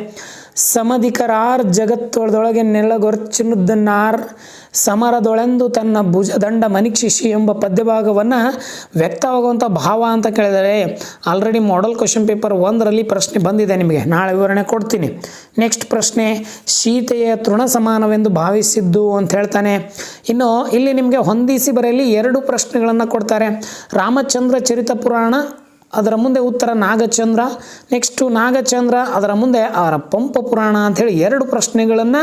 ಸಮಧಿಕರಾರ್ ಜಗತ್ತೊಳದೊಳಗೆ ನೆಲಗೊರ್ಚಿನುದನ್ನಾರ್ ಸಮರದೊಳೆಂದು ತನ್ನ ಭುಜದಂಡ ಮನಿಕ್ಷಿಷಿ ಎಂಬ ಪದ್ಯಭಾಗವನ್ನು ವ್ಯಕ್ತವಾಗುವಂಥ ಭಾವ ಅಂತ ಕೇಳಿದರೆ ಆಲ್ರೆಡಿ ಮಾಡೆಲ್ ಕ್ವಶನ್ ಪೇಪರ್ 1ರಲ್ಲಿ ಪ್ರಶ್ನೆ ಬಂದಿದೆ. ನಿಮಗೆ ನಾಳೆ ವಿವರಣೆ ಕೊಡ್ತೀನಿ. ನೆಕ್ಸ್ಟ್ ಪ್ರಶ್ನೆ, ಸೀತೆಯ ತೃಣ ಸಮಾನವೆಂದು ಭಾವಿಸಿದ್ದು ಅಂತ ಹೇಳ್ತಾನೆ. ಇನ್ನು ಇಲ್ಲಿ ನಿಮಗೆ ಹೊಂದಿಸಿ ಬರೆಯಲಿ 2 ಪ್ರಶ್ನೆಗಳನ್ನು ಕೊಡ್ತಾರೆ. ರಾಮಚಂದ್ರ ಚರಿತ ಪುರಾಣ, ಅದರ ಮುಂದೆ ಉತ್ತರ ನಾಗಚಂದ್ರ. ನೆಕ್ಸ್ಟು ನಾಗಚಂದ್ರ, ಅದರ ಮುಂದೆ ಅವರ ಪಂಪ ಪುರಾಣ ಅಂಥೇಳಿ 2 ಪ್ರಶ್ನೆಗಳನ್ನು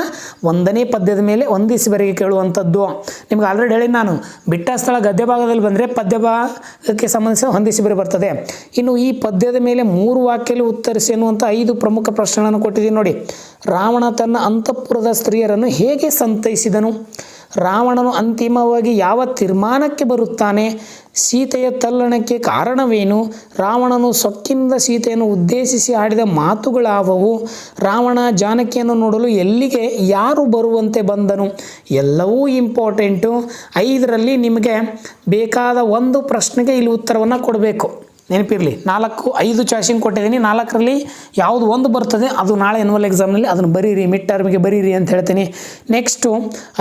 1ನೇ ಪದ್ಯದ ಮೇಲೆ ಹೊಂದಿಸಿ ಬರೆಗೆ ಕೇಳುವಂಥದ್ದು. ನಿಮ್ಗೆ ಆಲ್ರೆಡಿ ಹೇಳಿ ನಾನು, ಬಿಟ್ಟ ಸ್ಥಳ ಗದ್ಯ ಭಾಗದಲ್ಲಿ ಬಂದರೆ ಪದ್ಯ ಭಾಗಕ್ಕೆ ಸಂಬಂಧಿಸಿದ ಹೊಂದಿಸಿ ಬರೆ ಬರ್ತದೆ. ಇನ್ನು ಈ ಪದ್ಯದ ಮೇಲೆ 3 ವಾಕ್ಯದಲ್ಲಿ ಉತ್ತರಿಸಿ ಎನ್ನುವಂಥ 5 ಪ್ರಮುಖ ಪ್ರಶ್ನೆಗಳನ್ನು ಕೊಟ್ಟಿದ್ದೀನಿ ನೋಡಿ. ರಾವಣ ತನ್ನ ಅಂತಃಪುರದ ಸ್ತ್ರೀಯರನ್ನು ಹೇಗೆ ಸಂತೈಸಿದನು? ರಾವಣನು ಅಂತಿಮವಾಗಿ ಯಾವ ತೀರ್ಮಾನಕ್ಕೆ ಬರುತ್ತಾನೆ? ಸೀತೆಯ ತಲ್ಲಣಕ್ಕೆ ಕಾರಣವೇನು? ರಾವಣನು ಸೊಕ್ಕಿನಿಂದ ಸೀತೆಯನ್ನು ಉದ್ದೇಶಿಸಿ ಆಡಿದ ಮಾತುಗಳಾವವು? ರಾವಣ ಜಾನಕಿಯನ್ನು ನೋಡಲು ಎಲ್ಲಿಗೆ ಯಾರು ಬರುವಂತೆ ಬಂದನು? ಎಲ್ಲವೂ ಇಂಪಾರ್ಟೆಂಟು. 5ರಲ್ಲಿ ನಿಮಗೆ ಬೇಕಾದ 1 ಪ್ರಶ್ನೆಗೆ ಇಲ್ಲಿ ಉತ್ತರವನ್ನು ಕೊಡಬೇಕು. ನೆನಪಿರಲಿ, 5 ಚಾಯ್ಸಿಂಗ್ ಕೊಟ್ಟಿದ್ದೀನಿ. 4ರಲ್ಲಿ ಯಾವುದು 1 ಬರ್ತದೆ ಅದು ನಾಳೆ ಎನ್ಯುವಲ್ ಎಕ್ಸಾಮ್ನಲ್ಲಿ ಅದನ್ನು ಬರೀರಿ, ಮಿಡ್ ಟರ್ಮಿಗೆ ಬರೀರಿ ಅಂತ ಹೇಳ್ತೀನಿ. ನೆಕ್ಸ್ಟು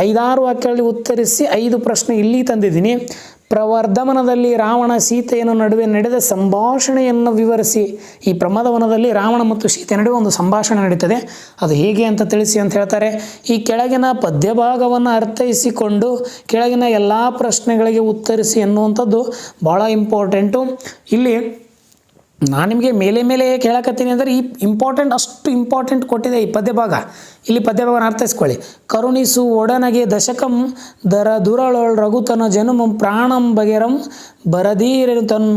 5-6 ವಾಕ್ಯಗಳಲ್ಲಿ ಉತ್ತರಿಸಿ 5 ಪ್ರಶ್ನೆ ಇಲ್ಲಿ ತಂದಿದ್ದೀನಿ. ಪ್ರವರ್ಧಮನದಲ್ಲಿ ರಾವಣ ಸೀತೆಯನ್ನು ನಡುವೆ ನಡೆದ ಸಂಭಾಷಣೆಯನ್ನು ವಿವರಿಸಿ. ಈ ಪ್ರಮದವನದಲ್ಲಿ ರಾವಣ ಮತ್ತು ಸೀತೆ ನಡುವೆ ಒಂದು ಸಂಭಾಷಣೆ ನಡೀತದೆ, ಅದು ಹೇಗೆ ಅಂತ ತಿಳಿಸಿ ಅಂತ ಹೇಳ್ತಾರೆ. ಈ ಕೆಳಗಿನ ಪದ್ಯಭಾಗವನ್ನು ಅರ್ಥೈಸಿಕೊಂಡು ಕೆಳಗಿನ ಎಲ್ಲ ಪ್ರಶ್ನೆಗಳಿಗೆ ಉತ್ತರಿಸಿ ಎನ್ನುವಂಥದ್ದು ಭಾಳ ಇಂಪಾರ್ಟೆಂಟು. ಇಲ್ಲಿ ನಾನು ನಿಮಗೆ ಮೇಲೆ ಕೇಳಕತ್ತೀನಿ ಅಂದರೆ ಈ ಅಷ್ಟು ಇಂಪಾರ್ಟೆಂಟ್ ಕೊಟ್ಟಿದೆ ಈ ಪದ್ಯಭಾಗ. ಇಲ್ಲಿ ಪದ್ಯಭಾಗನ ಅರ್ಥೈಸ್ಕೊಳ್ಳಿ. ಕರುಣಿಸು ಒಡನಗೆ ದಶಕಂ ದರ ದುರಳೊಳ್ ರಘುತನ ಜನುಮಂ ಪ್ರಾಣಂ ಬಗೆರಂ ಬರದೀರೆನು ತನ್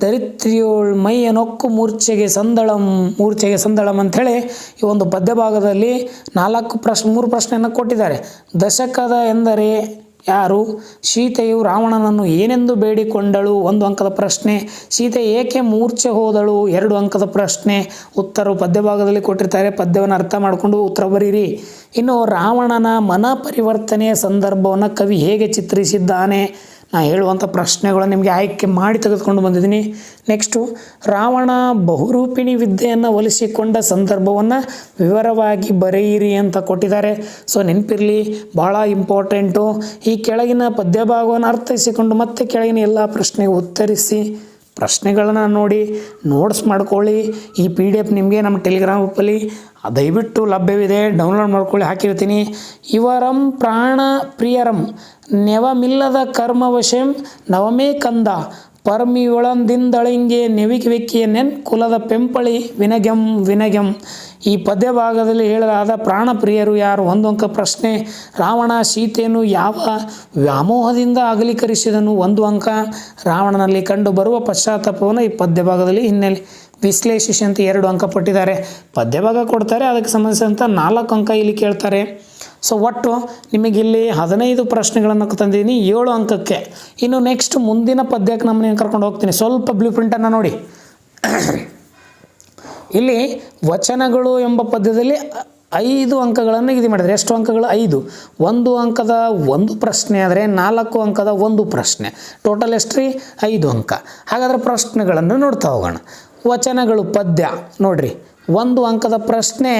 ದರಿತ್ರಿಯೋಳ್ ಮೈಯ ನೊಕ್ಕು ಮೂರ್ಛೆಗೆ ಸಂದಳಂ ಅಂಥೇಳಿ ಈ ಒಂದು ಪದ್ಯಭಾಗದಲ್ಲಿ 3 ಪ್ರಶ್ನೆಯನ್ನು ಕೊಟ್ಟಿದ್ದಾರೆ. ದಶಕದ ಎಂದರೆ ಯಾರು? ಸೀತೆಯು ರಾವಣನನ್ನು ಏನೆಂದು ಬೇಡಿಕೊಂಡಳು? 1 ಅಂಕದ ಪ್ರಶ್ನೆ. ಸೀತೆ ಏಕೆ ಮೂರ್ಛೆ ಹೋದಳು? 2 ಅಂಕದ ಪ್ರಶ್ನೆ. ಉತ್ತರ ಪದ್ಯಭಾಗದಲ್ಲಿ ಕೊಟ್ಟಿರ್ತಾರೆ, ಪದ್ಯವನ್ನು ಅರ್ಥ ಮಾಡಿಕೊಂಡು ಉತ್ತರ ಬರೀರಿ. ಇನ್ನು ರಾವಣನ ಮನ ಪರಿವರ್ತನೆಯ ಸಂದರ್ಭವನ್ನು ಕವಿ ಹೇಗೆ ಚಿತ್ರಿಸಿದ್ದಾನೆ? ನಾನು ಹೇಳುವಂಥ ಪ್ರಶ್ನೆಗಳು ನಿಮಗೆ ಆಯ್ಕೆ ಮಾಡಿ ತೆಗೆದುಕೊಂಡು ಬಂದಿದ್ದೀನಿ. ನೆಕ್ಸ್ಟು ರಾವಣ ಬಹುರೂಪಿಣಿ ವಿದ್ಯೆಯನ್ನು ಒಲಿಸಿಕೊಂಡ ಸಂದರ್ಭವನ್ನು ವಿವರವಾಗಿ ಬರೆಯಿರಿ ಅಂತ ಕೊಟ್ಟಿದ್ದಾರೆ. ಸೊ ನೆನಪಿರಲಿ, ಭಾಳ ಇಂಪಾರ್ಟೆಂಟು. ಈ ಕೆಳಗಿನ ಪದ್ಯಭಾಗವನ್ನು ಅರ್ಥೈಸಿಕೊಂಡು ಮತ್ತೆ ಕೆಳಗಿನ ಎಲ್ಲ ಪ್ರಶ್ನೆಗೆ ಉತ್ತರಿಸಿ. ಪ್ರಶ್ನೆಗಳನ್ನು ನೋಡಿ ನೋಟ್ಸ್ ಮಾಡ್ಕೊಳ್ಳಿ. ಈ PDF ನಿಮಗೆ ನಮ್ಮ ಟೆಲಿಗ್ರಾಮ್ ಗ್ರೂಪಲ್ಲಿ ದಯವಿಟ್ಟು ಲಭ್ಯವಿದೆ, ಡೌನ್ಲೋಡ್ ಮಾಡ್ಕೊಳ್ಳಿ, ಹಾಕಿರ್ತೀನಿ. ಇವರಂ ಪ್ರಾಣ ಪ್ರಿಯರಂ ನೆವಮಿಲ್ಲದ ಕರ್ಮವಶಂ ನವಮೇ ಕಂದ ಪರ್ಮಿಯೊಳಂದಿಂದಳಿಂಗೆ ನೆವಿಕಿವೆಕ್ಕಿಯನ್ನೆನ್ ಕುಲದ ಪೆಂಪಳಿ ವಿನಗಂ. ಈ ಪದ್ಯಭಾಗದಲ್ಲಿ ಹೇಳಲಾದ ಪ್ರಾಣಪ್ರಿಯರು ಯಾರು? 1 ಅಂಕ ಪ್ರಶ್ನೆ. ರಾವಣ ಸೀತೆಯನ್ನು ಯಾವ ವ್ಯಾಮೋಹದಿಂದ ಅಗಲೀಕರಿಸಿದನು? 1 ಅಂಕ. ರಾವಣನಲ್ಲಿ ಕಂಡು ಬರುವ ಪಶ್ಚಾತ್ತಾಪವನ್ನು ಈ ಪದ್ಯಭಾಗದಲ್ಲಿ ಹಿನ್ನೆಲೆ ವಿಶ್ಲೇಷಿಸಿ ಅಂತ 2 ಅಂಕ ಪಟ್ಟಿದ್ದಾರೆ. ಪದ್ಯಭಾಗ ಕೊಡ್ತಾರೆ, ಅದಕ್ಕೆ ಸಂಬಂಧಿಸಿದಂಥ 4 ಅಂಕ ಇಲ್ಲಿ ಕೇಳ್ತಾರೆ. ಸೊ ಒಟ್ಟು ನಿಮಗಿಲ್ಲಿ 15 ಪ್ರಶ್ನೆಗಳನ್ನು ತಂದಿದ್ದೀನಿ 7 ಅಂಕಕ್ಕೆ. ಇನ್ನು ನೆಕ್ಸ್ಟ್ ಮುಂದಿನ ಪದ್ಯಕ್ಕೆ ನಮ್ಮನ್ನು ಕರ್ಕೊಂಡು ಹೋಗ್ತೀನಿ. ಸ್ವಲ್ಪ ಬ್ಲೂ ಪ್ರಿಂಟನ್ನು ನೋಡಿ. ಇಲ್ಲಿ ವಚನಗಳು ಎಂಬ ಪದ್ಯದಲ್ಲಿ 5 ಅಂಕಗಳನ್ನು ನಿಗದಿ ಮಾಡಿದರೆ. ಎಷ್ಟು ಅಂಕಗಳು? 5. 1 ಅಂಕದ 1 ಪ್ರಶ್ನೆ ಆದರೆ 4 ಅಂಕದ 1 ಪ್ರಶ್ನೆ. ಟೋಟಲ್ ಎಷ್ಟು ರೀ? 5 ಅಂಕ. ಹಾಗಾದರೆ ಪ್ರಶ್ನೆಗಳನ್ನು ನೋಡ್ತಾ ಹೋಗೋಣ. ವಚನಗಳು ಪದ್ಯ ನೋಡ್ರಿ, 1 ಅಂಕದ ಪ್ರಶ್ನೆ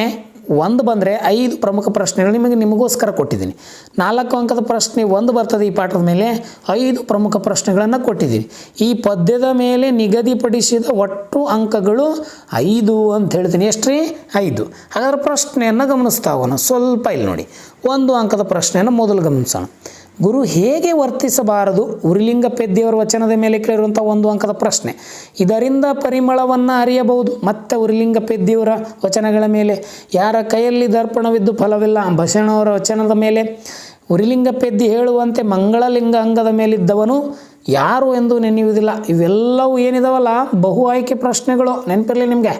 1 ಬಂದರೆ 5 ಪ್ರಮುಖ ಪ್ರಶ್ನೆಗಳು ನಿಮಗೋಸ್ಕರ ಕೊಟ್ಟಿದ್ದೀನಿ. 4 ಅಂಕದ ಪ್ರಶ್ನೆ 1 ಬರ್ತದೆ ಈ ಪಾಠದ ಮೇಲೆ, 5 ಪ್ರಮುಖ ಪ್ರಶ್ನೆಗಳನ್ನು ಕೊಟ್ಟಿದ್ದೀನಿ. ಈ ಪದ್ಯದ ಮೇಲೆ ನಿಗದಿಪಡಿಸಿದ ಒಟ್ಟು ಅಂಕಗಳು 5 ಅಂತ ಹೇಳ್ತೀನಿ. ಎಷ್ಟು ರೀ? 5. ಹಾಗಾದ್ರೆ ಪ್ರಶ್ನೆಯನ್ನು ಗಮನಿಸ್ತಾ ಹೋಗೋಣ. ಸ್ವಲ್ಪ ಇಲ್ಲಿ ನೋಡಿ, 1 ಅಂಕದ ಪ್ರಶ್ನೆಯನ್ನು ಮೊದಲು ಗಮನಿಸೋಣ. ಗುರು ಹೇಗೆ ವರ್ತಿಸಬಾರದು? ಉರಿಲಿಂಗ ಪೆದ್ದಿಯವರ ವಚನದ ಮೇಲೆ ಕೇಳಿರುವಂಥ 1 ಅಂಕದ ಪ್ರಶ್ನೆ. ಇದರಿಂದ ಪರಿಮಳವನ್ನು ಅರಿಯಬಹುದು. ಮತ್ತು ಉರಿಲಿಂಗ ಪೆದ್ದಿಯವರ ವಚನಗಳ ಮೇಲೆ ಯಾರ ಕೈಯಲ್ಲಿ ದರ್ಪಣವಿದ್ದು ಫಲವಿಲ್ಲ. ಬಸವಣ್ಣವರ ವಚನದ ಮೇಲೆ ಉರಿಲಿಂಗ ಪೆದ್ದಿ ಹೇಳುವಂತೆ ಮಂಗಳಲಿಂಗ ಅಂಗದ ಮೇಲಿದ್ದವನು ಯಾರು ಎಂದು ನೆನೆಯುವುದಿಲ್ಲ. ಇವೆಲ್ಲವೂ ಏನಿದಾವಲ್ಲ ಬಹು ಆಯ್ಕೆ ಪ್ರಶ್ನೆಗಳು, ನೆನಪಿರಲಿ ನಿಮಗೆ.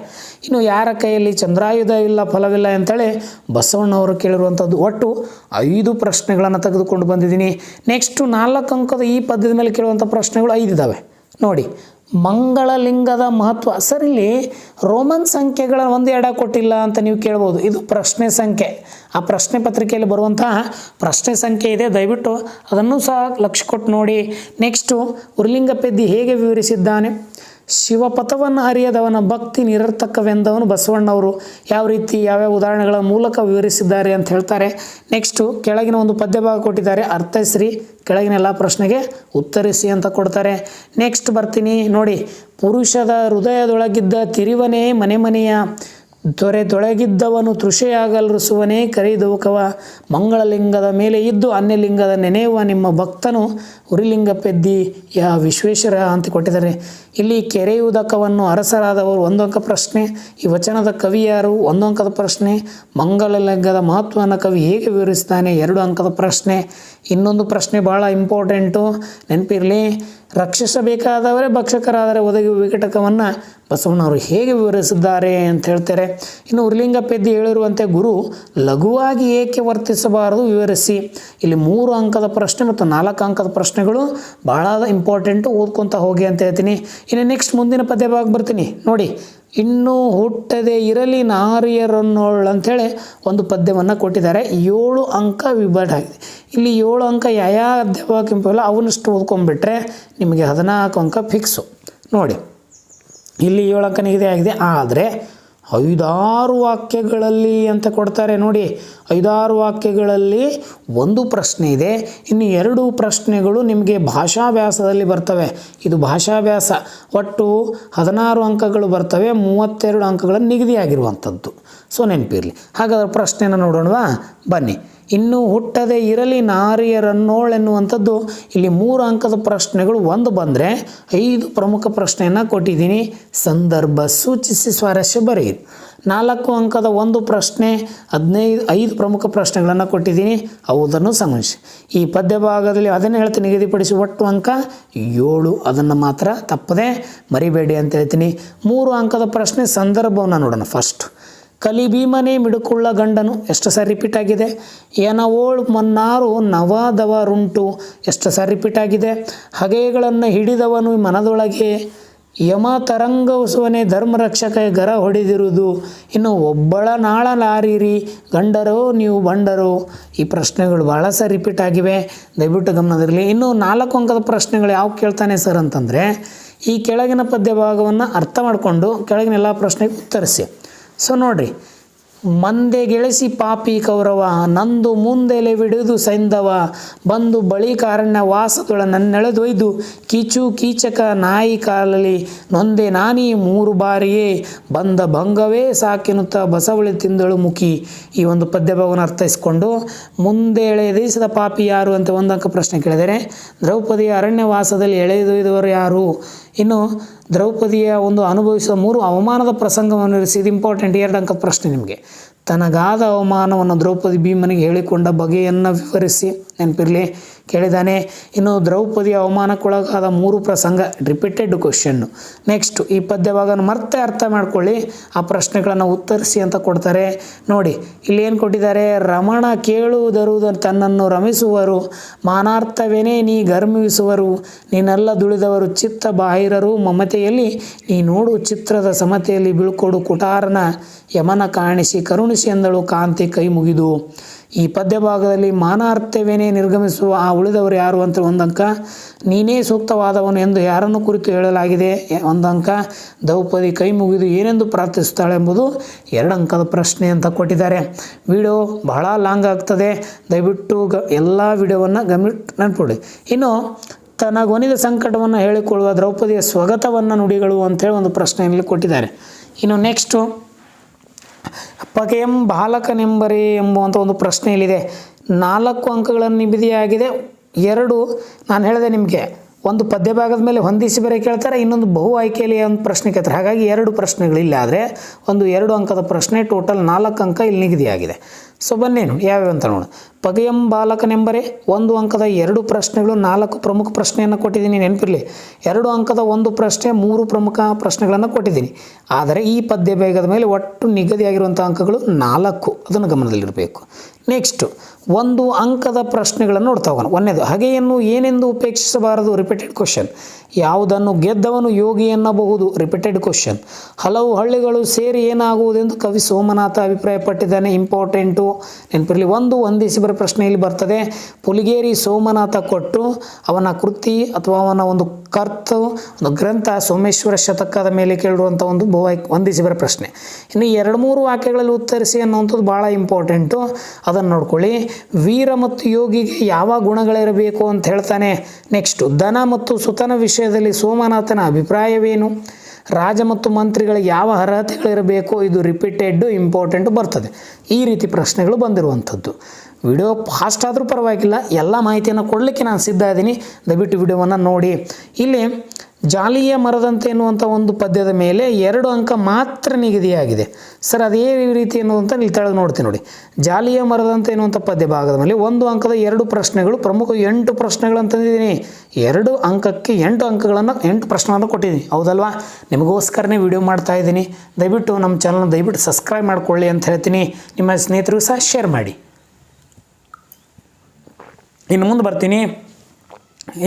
ಇನ್ನು ಯಾರ ಕೈಯಲ್ಲಿ ಚಂದ್ರಾಯುಧ ಇಲ್ಲ ಫಲವಿಲ್ಲ ಅಂತೇಳಿ ಬಸವಣ್ಣವರು ಕೇಳಿರುವಂಥದ್ದು. ಒಟ್ಟು 5 ಪ್ರಶ್ನೆಗಳನ್ನು ತೆಗೆದುಕೊಂಡು ಬಂದಿದ್ದೀನಿ. ನೆಕ್ಸ್ಟು 4 ಅಂಕದ ಈ ಪದ್ಯದ ಮೇಲೆ ಕೇಳುವಂಥ ಪ್ರಶ್ನೆಗಳು 5 ಇದ್ದಾವೆ ನೋಡಿ. ಮಂಗಳಲಿಂಗದ ಮಹತ್ವ. ಸರ್ ಇಲ್ಲಿ ರೋಮನ್ ಸಂಖ್ಯೆಗಳ 1 ಎಡ ಕೊಟ್ಟಿಲ್ಲ ಅಂತ ನೀವು ಕೇಳ್ಬೋದು. ಇದು ಪ್ರಶ್ನೆ ಸಂಖ್ಯೆ. ಆ ಪ್ರಶ್ನೆ ಪತ್ರಿಕೆಯಲ್ಲಿ ಬರುವಂತಹ ಪ್ರಶ್ನೆ ಸಂಖ್ಯೆ ಇದೆ, ದಯವಿಟ್ಟು ಅದನ್ನು ಸಹ ಲಕ್ಷ್ಯ ಕೊಟ್ಟು ನೋಡಿ. ನೆಕ್ಸ್ಟು ಉರಿಲಿಂಗ ಪೆದ್ದಿ ಹೇಗೆ ವಿವರಿಸಿದ್ದಾನೆ? ಶಿವಪಥವನ್ನು ಅರಿಯದವನ ಭಕ್ತಿ ನಿರರ್ಥಕವೆಂದವನು ಬಸವಣ್ಣವರು ಯಾವ ರೀತಿ ಯಾವ್ಯಾವ ಉದಾಹರಣೆಗಳ ಮೂಲಕ ವಿವರಿಸಿದ್ದಾರೆ ಅಂತ ಹೇಳ್ತಾರೆ. ನೆಕ್ಸ್ಟು ಕೆಳಗಿನ ಒಂದು ಪದ್ಯಭಾಗ ಕೊಟ್ಟಿದ್ದಾರೆ, ಅರ್ಥೈಸ್ರಿ, ಕೆಳಗಿನ ಎಲ್ಲ ಪ್ರಶ್ನೆಗೆ ಉತ್ತರಿಸಿ ಅಂತ ಕೊಡ್ತಾರೆ. ನೆಕ್ಸ್ಟ್ ಬರ್ತೀನಿ ನೋಡಿ. ಪುರುಷದ ಹೃದಯದೊಳಗಿದ್ದ ತಿರುವನೇ ಮನೆಯ ತೊರೆದೊಳಗಿದ್ದವನು ತೃಷೆಯಾಗಲ್ರಿಸುವನೇ ಕರಿದೋಕವ ಮಂಗಳಲಿಂಗದ ಮೇಲೆ ಇದ್ದು ಅನ್ಯಲಿಂಗದ ನೆನೆಯುವ ನಿಮ್ಮ ಭಕ್ತನು ಉರಿಲಿಂಗ ಪೆದ್ದಿ ವಿಶ್ವೇಶ್ವರ ಅಂತ ಕೊಟ್ಟಿದ್ದಾರೆ. ಇಲ್ಲಿ ಕೆರೆಯುವುದಕವನ್ನು ಅರಸರಾದವರು 1 ಅಂಕ ಪ್ರಶ್ನೆ. ಈ ವಚನದ ಕವಿ ಯಾರು? 1 ಅಂಕದ ಪ್ರಶ್ನೆ. ಮಂಗಳಲಿಂಗದ ಮಹತ್ವವನ್ನು ಕವಿ ಹೇಗೆ ವಿವರಿಸ್ತಾನೆ? 2 ಅಂಕದ ಪ್ರಶ್ನೆ. ಇನ್ನೊಂದು ಪ್ರಶ್ನೆ ಭಾಳ ಇಂಪಾರ್ಟೆಂಟು, ನೆನಪಿರಲಿ. ರಕ್ಷಿಸಬೇಕಾದವರೇ ಭಕ್ಷಕರಾದರೆ ಒದಗಿ ವಿಕಟಕವನ್ನು ಬಸವಣ್ಣವರು ಹೇಗೆ ವಿವರಿಸಿದ್ದಾರೆ ಅಂತ ಹೇಳ್ತಾರೆ. ಇನ್ನು ಉರಿಲಿಂಗ ಪೆದ್ದಿ ಹೇಳಿರುವಂತೆ ಗುರು ಲಘುವಾಗಿ ಏಕೆ ವರ್ತಿಸಬಾರದು ವಿವರಿಸಿ. ಇಲ್ಲಿ 3 ಅಂಕದ ಪ್ರಶ್ನೆ ಮತ್ತು 4 ಅಂಕದ ಪ್ರಶ್ನೆಗಳು ಭಾಳ ಇಂಪಾರ್ಟೆಂಟು, ಓದ್ಕೊತ ಹೋಗಿ ಅಂತ ಹೇಳ್ತೀನಿ. ಇನ್ನು ನೆಕ್ಸ್ಟ್ ಮುಂದಿನ ಪದ್ಯಭಾಗ ಬರ್ತೀನಿ ನೋಡಿ. ಇನ್ನೂ ಹುಟ್ಟದೆ ಇರಲಿ ನಾರಿಯರನ್ನೋಳು ಅಂಥೇಳಿ ಒಂದು ಪದ್ಯವನ್ನು ಕೊಟ್ಟಿದ್ದಾರೆ. 7 ಅಂಕ ವಿಭಾಗ ಆಗಿದೆ. ಇಲ್ಲಿ 7 ಅಂಕ ಯಾವ ಅಧ್ಯಾಯ ಇಂಪಲ್ಲ ಅವನ್ನಷ್ಟು ಓದ್ಕೊಂಡ್ಬಿಟ್ರೆ ನಿಮಗೆ 14 ಅಂಕ ಫಿಕ್ಸು ನೋಡಿ. ಇಲ್ಲಿ 7 ಅಂಕ ನಿಗದಿ ಆಗಿದೆ. ಆದರೆ 5-6 ವಾಕ್ಯಗಳಲ್ಲಿ ಅಂತ ಕೊಡ್ತಾರೆ ನೋಡಿ. 5-6 ವಾಕ್ಯಗಳಲ್ಲಿ 1 ಪ್ರಶ್ನೆ ಇದೆ. ಇನ್ನು 2 ಪ್ರಶ್ನೆಗಳು ನಿಮಗೆ ಭಾಷಾಭ್ಯಾಸದಲ್ಲಿ ಬರ್ತವೆ. ಇದು ಭಾಷಾಭ್ಯಾಸ. ಒಟ್ಟು 16 ಅಂಕಗಳು ಬರ್ತವೆ, 32 ಅಂಕಗಳನ್ನು ನಿಗದಿಯಾಗಿರುವಂಥದ್ದು. ಸೊ ನೆನಪಿರಲಿ. ಹಾಗಾದ್ರೆ ಪ್ರಶ್ನೆಯನ್ನು ನೋಡೋಣವಾ ಬನ್ನಿ. ಇನ್ನೂ ಹುಟ್ಟದೆ ಇರಲಿ ನಾರಿಯರನ್ನೋಳೆನ್ನುವಂಥದ್ದು ಇಲ್ಲಿ 3 ಅಂಕದ ಪ್ರಶ್ನೆಗಳು 1 ಬಂದರೆ 5 ಪ್ರಮುಖ ಪ್ರಶ್ನೆಯನ್ನು ಕೊಟ್ಟಿದ್ದೀನಿ. ಸಂದರ್ಭ ಸೂಚಿಸಿ ಸ್ವಾರಸ್ಯ ಬರೆಯಿರಿ. 4 ಅಂಕದ 1 ಪ್ರಶ್ನೆ, 5 ಪ್ರಮುಖ ಪ್ರಶ್ನೆಗಳನ್ನು ಕೊಟ್ಟಿದ್ದೀನಿ, ಅವುದನ್ನು ಸಮೀಕ್ಷೆ. ಈ ಪದ್ಯ ಭಾಗದಲ್ಲಿ ಅದನ್ನು ಹೇಳ್ತೀನಿ, ನಿಗದಿಪಡಿಸಿ ಒಟ್ಟು ಅಂಕ 7. ಅದನ್ನು ಮಾತ್ರ ತಪ್ಪದೆ ಮರಿಬೇಡಿ ಅಂತ ಹೇಳ್ತೀನಿ. 3 ಅಂಕದ ಪ್ರಶ್ನೆ ಸಂದರ್ಭವನ್ನು ನೋಡೋಣ. ಫಸ್ಟ್, ಕಲಿ ಭೀಮನೇ ಮಿಡುಕುಳ್ಳ ಗಂಡನು ಎಷ್ಟು ಸಾರಿ ರಿಪೀಟ್ ಆಗಿದೆ. ಏನವೋಳು ಮನ್ನಾರು ನವದವರುಂಟು ಎಷ್ಟು ಸಾರಿ ರಿಪೀಟ್ ಆಗಿದೆ. ಹಗೆಗಳನ್ನು ಹಿಡಿದವನು ಮನದೊಳಗೆ ಯಮ ತರಂಗಸುವನೆ ಧರ್ಮರಕ್ಷಕ ಗರ ಹೊಡೆದಿರುವುದು. ಇನ್ನು ಒಬ್ಬಳ ನಾಳ ಲಾರಿರಿ ಗಂಡರೋ ನೀವು ಬಂಡರೋ. ಈ ಪ್ರಶ್ನೆಗಳು ಭಾಳ ಸಹ ರಿಪೀಟ್ ಆಗಿವೆ, ದಯವಿಟ್ಟು ಗಮನದಿರಲಿ. ಇನ್ನು 4 ಅಂಕದ ಪ್ರಶ್ನೆಗಳು ಯಾವ ಕೇಳ್ತಾನೆ ಸರ್ ಅಂತಂದರೆ, ಈ ಕೆಳಗಿನ ಪದ್ಯ ಭಾಗವನ್ನು ಅರ್ಥ ಮಾಡಿಕೊಂಡು ಕೆಳಗಿನ ಎಲ್ಲ ಪ್ರಶ್ನೆಗೆ ಉತ್ತರಿಸಿ. ಸೊ ನೋಡಿರಿ, ಮಂದೆ ಗೆಳಿಸಿ ಪಾಪಿ ಕೌರವ, ನಂದು ಮುಂದೆಲೆ ಬಿಡುವುದು ಸೈಂಧವ, ಬಂದು ಬಳಿ ಕಾರಣ್ಯ ವಾಸದೊಳ ನನ್ನೆಳೆದೊಯ್ದು, ಕೀಚು ಕೀಚಕ ನಾಯಿ ಕಾಲಲಿ ನೊಂದೆ ನಾನೀ 3 ಬಾರಿಯೇ, ಬಂದ ಭಂಗವೇ ಸಾಕೆನ್ನುತ್ತ ಬಸವಳಿ ತಿಂದಳು ಮುಖಿ. ಈ ಒಂದು ಪದ್ಯಭಾವವನ್ನು ಅರ್ಥೈಸಿಕೊಂಡು ಮುಂದೆ ಎಳೆದೀಸಿದ ಪಾಪಿ ಯಾರು ಅಂತ 1 ಅಂಕ ಪ್ರಶ್ನೆ ಕೇಳಿದರೆ, ದ್ರೌಪದಿಯ ಅರಣ್ಯವಾಸದಲ್ಲಿ ಎಳೆದೊಯ್ದವರು ಯಾರು. ಇನ್ನು ದ್ರೌಪದಿಯ ಒಂದು ಅನುಭವಿಸಿದ 3 ಅವಮಾನದ ಪ್ರಸಂಗವನ್ನು ಇರಿಸಿ. ಇದು ಇಂಪಾರ್ಟೆಂಟ್, 2 ಅಂಕದ ಪ್ರಶ್ನೆ ನಿಮಗೆ. ತನಗಾದ ಅವಮಾನವನ್ನು ದ್ರೌಪದಿ ಭೀಮನಿಗೆ ಹೇಳಿಕೊಂಡ ಬಗೆಯನ್ನು ವಿವರಿಸಿ. ನೆನಪಿರಲಿ, ಕೇಳಿದ್ದಾನೆ. ಇನ್ನು ದ್ರೌಪದಿಯ ಅವಮಾನಕ್ಕೊಳಗಾದ 3 ಪ್ರಸಂಗ, ರಿಪೀಟೆಡ್ ಕ್ವಶನ್ನು. ನೆಕ್ಸ್ಟ್ ಈ ಪದ್ಯಭಾಗನ ಮತ್ತೆ ಅರ್ಥ ಮಾಡ್ಕೊಳ್ಳಿ, ಆ ಪ್ರಶ್ನೆಗಳನ್ನು ಉತ್ತರಿಸಿ ಅಂತ ಕೊಡ್ತಾರೆ. ನೋಡಿ ಇಲ್ಲಿ ಏನು ಕೊಟ್ಟಿದ್ದಾರೆ, ರಮಣ ಕೇಳುವುದರುವುದು ತನ್ನನ್ನು ರಮಿಸುವರು, ಮಾನಾರ್ಥವೇನೇ ನೀ ಗರ್ಮಿಸುವರು, ನೀನೆಲ್ಲ ದುಳಿದವರು ಚಿತ್ತ ಬಾಹಿರರು, ಮಮತೆಯಲ್ಲಿ ನೀ ನೋಡು ಚಿತ್ರದ ಸಮತೆಯಲ್ಲಿ ಬೀಳ್ಕೊಡು ಕುಟಾರನ, ಯಮನ ಕಾಣಿಸಿ ಕರುಣಿಸಿ ಎಂದಳು ಕಾಂತಿ ಕೈ ಮುಗಿದು. ಈ ಪದ್ಯಭಾಗದಲ್ಲಿ ಮಾನಾರ್ಥವೇನೇ ನಿರ್ಗಮಿಸುವ ಆ ಉಳಿದವರು ಯಾರು ಅಂತ 1 ಅಂಕ. ನೀನೇ ಸೂಕ್ತವಾದವನು ಎಂದು ಯಾರನ್ನು ಕುರಿತು ಹೇಳಲಾಗಿದೆ 1 ಅಂಕ. ದ್ರೌಪದಿ ಕೈ ಮುಗಿದು ಏನೆಂದು ಪ್ರಾರ್ಥಿಸುತ್ತಾಳೆ ಎಂಬುದು 2 ಅಂಕದ ಪ್ರಶ್ನೆ ಅಂತ ಕೊಟ್ಟಿದ್ದಾರೆ. ವಿಡಿಯೋ ಬಹಳ ಲಾಂಗ್ ಆಗ್ತದೆ, ದಯವಿಟ್ಟು ಎಲ್ಲ ವಿಡಿಯೋವನ್ನು ನೆನಪಿಡಿ. ಇನ್ನು ತನಗೊನಿದ ಸಂಕಟವನ್ನು ಹೇಳಿಕೊಳ್ಳುವ ದ್ರೌಪದಿಯ ಸ್ವಗತವನ್ನು ನುಡಿಗಳು ಅಂಥೇಳಿ ಒಂದು ಪ್ರಶ್ನೆಯಲ್ಲಿ ಕೊಟ್ಟಿದ್ದಾರೆ. ಇನ್ನು ನೆಕ್ಸ್ಟು ಪಗೆಯಂ ಬಾಲಕನೆಂಬರೇ ಎಂಬುವಂಥ ಒಂದು ಪ್ರಶ್ನೆ ಇಲ್ಲಿದೆ. 4 ಅಂಕಗಳನ್ನು ನಿಗದಿಯಾಗಿದೆ. 2 ನಾನು ಹೇಳಿದೆ ನಿಮಗೆ, ಒಂದು ಪದ್ಯಭಾಗದ ಮೇಲೆ ಹೊಂದಿಸಿ ಬರೀ ಕೇಳ್ತಾರೆ, ಇನ್ನೊಂದು ಬಹು ಆಯ್ಕೆಯಲ್ಲಿ ಒಂದು ಪ್ರಶ್ನೆ ಕೇಳ್ತಾರೆ. ಹಾಗಾಗಿ 2 ಪ್ರಶ್ನೆಗಳಿಲ್ಲ, ಆದರೆ ಒಂದು 2 ಅಂಕದ ಪ್ರಶ್ನೆ, ಟೋಟಲ್ 4 ಅಂಕ ಇಲ್ಲಿ ನಿಗದಿಯಾಗಿದೆ. ಸೊ ಬನ್ನೇನು ಯಾವ್ಯಾವ ಅಂತ ನೋಡು. ಪಗೆಯಂ ಬಾಲಕನೆಂಬರೆ 1 ಅಂಕದ 2 ಪ್ರಶ್ನೆಗಳು, 4 ಪ್ರಮುಖ ಪ್ರಶ್ನೆಯನ್ನು ಕೊಟ್ಟಿದ್ದೀನಿ, ನೆನಪಿರಲಿ. 2 ಅಂಕದ 1 ಪ್ರಶ್ನೆ, 3 ಪ್ರಮುಖ ಪ್ರಶ್ನೆಗಳನ್ನು ಕೊಟ್ಟಿದ್ದೀನಿ. ಆದರೆ ಈ ಪದ್ಯ ಭಾಗದ ಮೇಲೆ ಒಟ್ಟು ನಿಗದಿಯಾಗಿರುವಂಥ ಅಂಕಗಳು 4, ಅದನ್ನು ಗಮನದಲ್ಲಿರಬೇಕು. ನೆಕ್ಸ್ಟು 1 ಅಂಕದ ಪ್ರಶ್ನೆಗಳನ್ನು ನೋಡ್ತಾ ಹೋಗೋಣ. 1ನೇದು, ಹಗೆಯನ್ನು ಏನೆಂದು ಉಪೇಕ್ಷಿಸಬಾರದು, ರಿಪೀಟೆಡ್ ಕ್ವಶನ್. ಯಾವುದನ್ನು ಗೆದ್ದವನು ಯೋಗಿ ಎನ್ನಬಹುದು, ರಿಪೀಟೆಡ್ ಕ್ವಶನ್. ಹಲವು ಹಳ್ಳಿಗಳು ಸೇರಿ ಏನಾಗುವುದೆಂದು ಕವಿ ಸೋಮನಾಥ ಅಭಿಪ್ರಾಯಪಟ್ಟಿದ್ದಾನೆ, ಇಂಪಾರ್ಟೆಂಟು, ನೆನಪಿರಲಿ. 1 ಹೊಂದಿಸಿ ಬರೋ ಪ್ರಶ್ನೆ ಇಲ್ಲಿ ಬರ್ತದೆ. ಪುಲಿಗೇರಿ ಸೋಮನಾಥ ಕೊಟ್ಟು ಅವನ ಕೃತಿ ಅಥವಾ ಅವನ ಒಂದು ಒಂದು ಗ್ರಂಥ ಸೋಮೇಶ್ವರ ಶತಕದ ಮೇಲೆ ಕೇಳಿರುವಂಥ ಒಂದು ಹೊಂದಿಸಿ ಬರೋ ಪ್ರಶ್ನೆ. ಇನ್ನು 2-3 ವಾಕ್ಯಗಳಲ್ಲಿ ಉತ್ತರಿಸಿ ಅನ್ನುವಂಥದ್ದು ಭಾಳ ಇಂಪಾರ್ಟೆಂಟು, ಅದನ್ನು ನೋಡ್ಕೊಳ್ಳಿ. ವೀರ ಮತ್ತು ಯೋಗಿಗೆ ಯಾವ ಗುಣಗಳಿರಬೇಕು ಅಂತ ಹೇಳ್ತಾನೆ. ನೆಕ್ಸ್ಟು ದನ ಮತ್ತು ಸುತನ ವಿಷಯದಲ್ಲಿ ಸೋಮನಾಥನ ಅಭಿಪ್ರಾಯವೇನು, ರಾಜ ಮತ್ತು ಮಂತ್ರಿಗಳಿಗೆ ಯಾವ ಅರ್ಹತೆಗಳಿರಬೇಕು, ಇದು ರಿಪೀಟೆಡ್ ಇಂಪಾರ್ಟೆಂಟು ಬರ್ತದೆ. ಈ ರೀತಿ ಪ್ರಶ್ನೆಗಳು ಬಂದಿರುವಂಥದ್ದು. ವಿಡಿಯೋ ಫಾಸ್ಟ್ ಆದರೂ ಪರವಾಗಿಲ್ಲ, ಎಲ್ಲ ಮಾಹಿತಿಯನ್ನು ಕೊಡಲಿಕ್ಕೆ ನಾನು ಸಿದ್ಧ ಇದ್ದೀನಿ, ದಯವಿಟ್ಟು ವಿಡಿಯೋವನ್ನು ನೋಡಿ. ಇಲ್ಲಿ ಜಾಲಿಯ ಮರದಂತೆ ಎನ್ನುವಂಥ ಒಂದು ಪದ್ಯದ ಮೇಲೆ 2 ಅಂಕ ಮಾತ್ರ ನಿಗದಿಯಾಗಿದೆ. ಸರ್ ಅದೇ ರೀತಿ ಎನ್ನುವಂಥ ಇಲ್ಲಿ ತೆಗೆದು ನೋಡ್ತೀನಿ ನೋಡಿ. ಜಾಲಿಯ ಮರದಂತೆ ಎನ್ನುವಂಥ ಪದ್ಯ ಭಾಗದ ಮೇಲೆ 1 ಅಂಕದ 2 ಪ್ರಶ್ನೆಗಳು, ಪ್ರಮುಖ 8 ಪ್ರಶ್ನೆಗಳು ಅಂತಂದಿದ್ದೀನಿ. 2 ಅಂಕಕ್ಕೆ 8 ಅಂಕಗಳನ್ನು 8 ಪ್ರಶ್ನೆಗಳನ್ನು ಕೊಟ್ಟಿದ್ದೀನಿ, ಹೌದಲ್ವಾ? ನಿಮಗೋಸ್ಕರನೇ ವಿಡಿಯೋ ಮಾಡ್ತಾ ಇದ್ದೀನಿ. ದಯವಿಟ್ಟು ನಮ್ಮ ಚಾನಲ್ನ ದಯವಿಟ್ಟು ಸಬ್ಸ್ಕ್ರೈಬ್ ಮಾಡಿಕೊಳ್ಳಿ ಅಂತ ಹೇಳ್ತೀನಿ. ನಿಮ್ಮ ಸ್ನೇಹಿತರಿಗೂ ಸಹ ಶೇರ್ ಮಾಡಿ. ಇನ್ನು ಮುಂದೆ ಬರ್ತೀನಿ.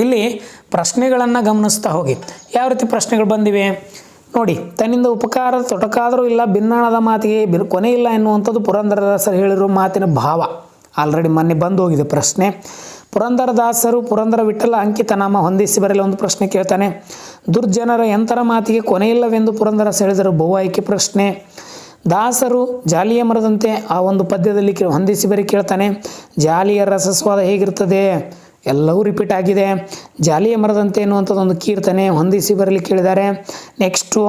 ಇಲ್ಲಿ ಪ್ರಶ್ನೆಗಳನ್ನು ಗಮನಿಸ್ತಾ ಹೋಗಿ. ಯಾವ ರೀತಿ ಪ್ರಶ್ನೆಗಳು ಬಂದಿವೆ ನೋಡಿ. ತನ್ನಿಂದ ಉಪಕಾರ ತೊಟಕಾದರೂ ಇಲ್ಲ, ಭಿನ್ನಾಣದ ಮಾತಿಗೆ ಕೊನೆ ಇಲ್ಲ ಎನ್ನುವಂಥದ್ದು ಪುರಂದರದಾಸರು ಹೇಳಿರೋ ಮಾತಿನ ಭಾವ. ಆಲ್ರೆಡಿ ಮೊನ್ನೆ ಬಂದು ಹೋಗಿದೆ ಪ್ರಶ್ನೆ. ಪುರಂದರದಾಸರು ಪುರಂದರ ವಿಠಲ ಅಂಕಿತನಾಮ ಹೊಂದಿಸಿ ಬರಲು ಒಂದು ಪ್ರಶ್ನೆ ಕೇಳ್ತಾನೆ. ದುರ್ಜನರ ಯಂತರ ಮಾತಿಗೆ ಕೊನೆಯಿಲ್ಲವೆಂದು ಪುರಂದರದಾಸ ಹೇಳಿದರು, ಬಹು ಆಯ್ಕೆ ಪ್ರಶ್ನೆ. ದಾಸರು ಜಾಲಿಯ ಮರದಂತೆ ಆ ಒಂದು ಪದ್ಯದಲ್ಲಿ ಹೊಂದಿಸಿ ಬರಿ ಕೇಳ್ತಾನೆ. ಜಾಲಿಯ ರಸಸ್ವಾದ ಹೇಗಿರ್ತದೆ, ಎಲ್ಲವೂ ರಿಪೀಟ್ ಆಗಿದೆ. ಜಾಲಿಯ ಮರದಂತೆ ಎನ್ನುವಂಥದ್ದು ಒಂದು ಕೀರ್ತನೆ ಹೊಂದಿಸಿ ಬರಲಿ ಕೇಳಿದ್ದಾರೆ. ನೆಕ್ಸ್ಟು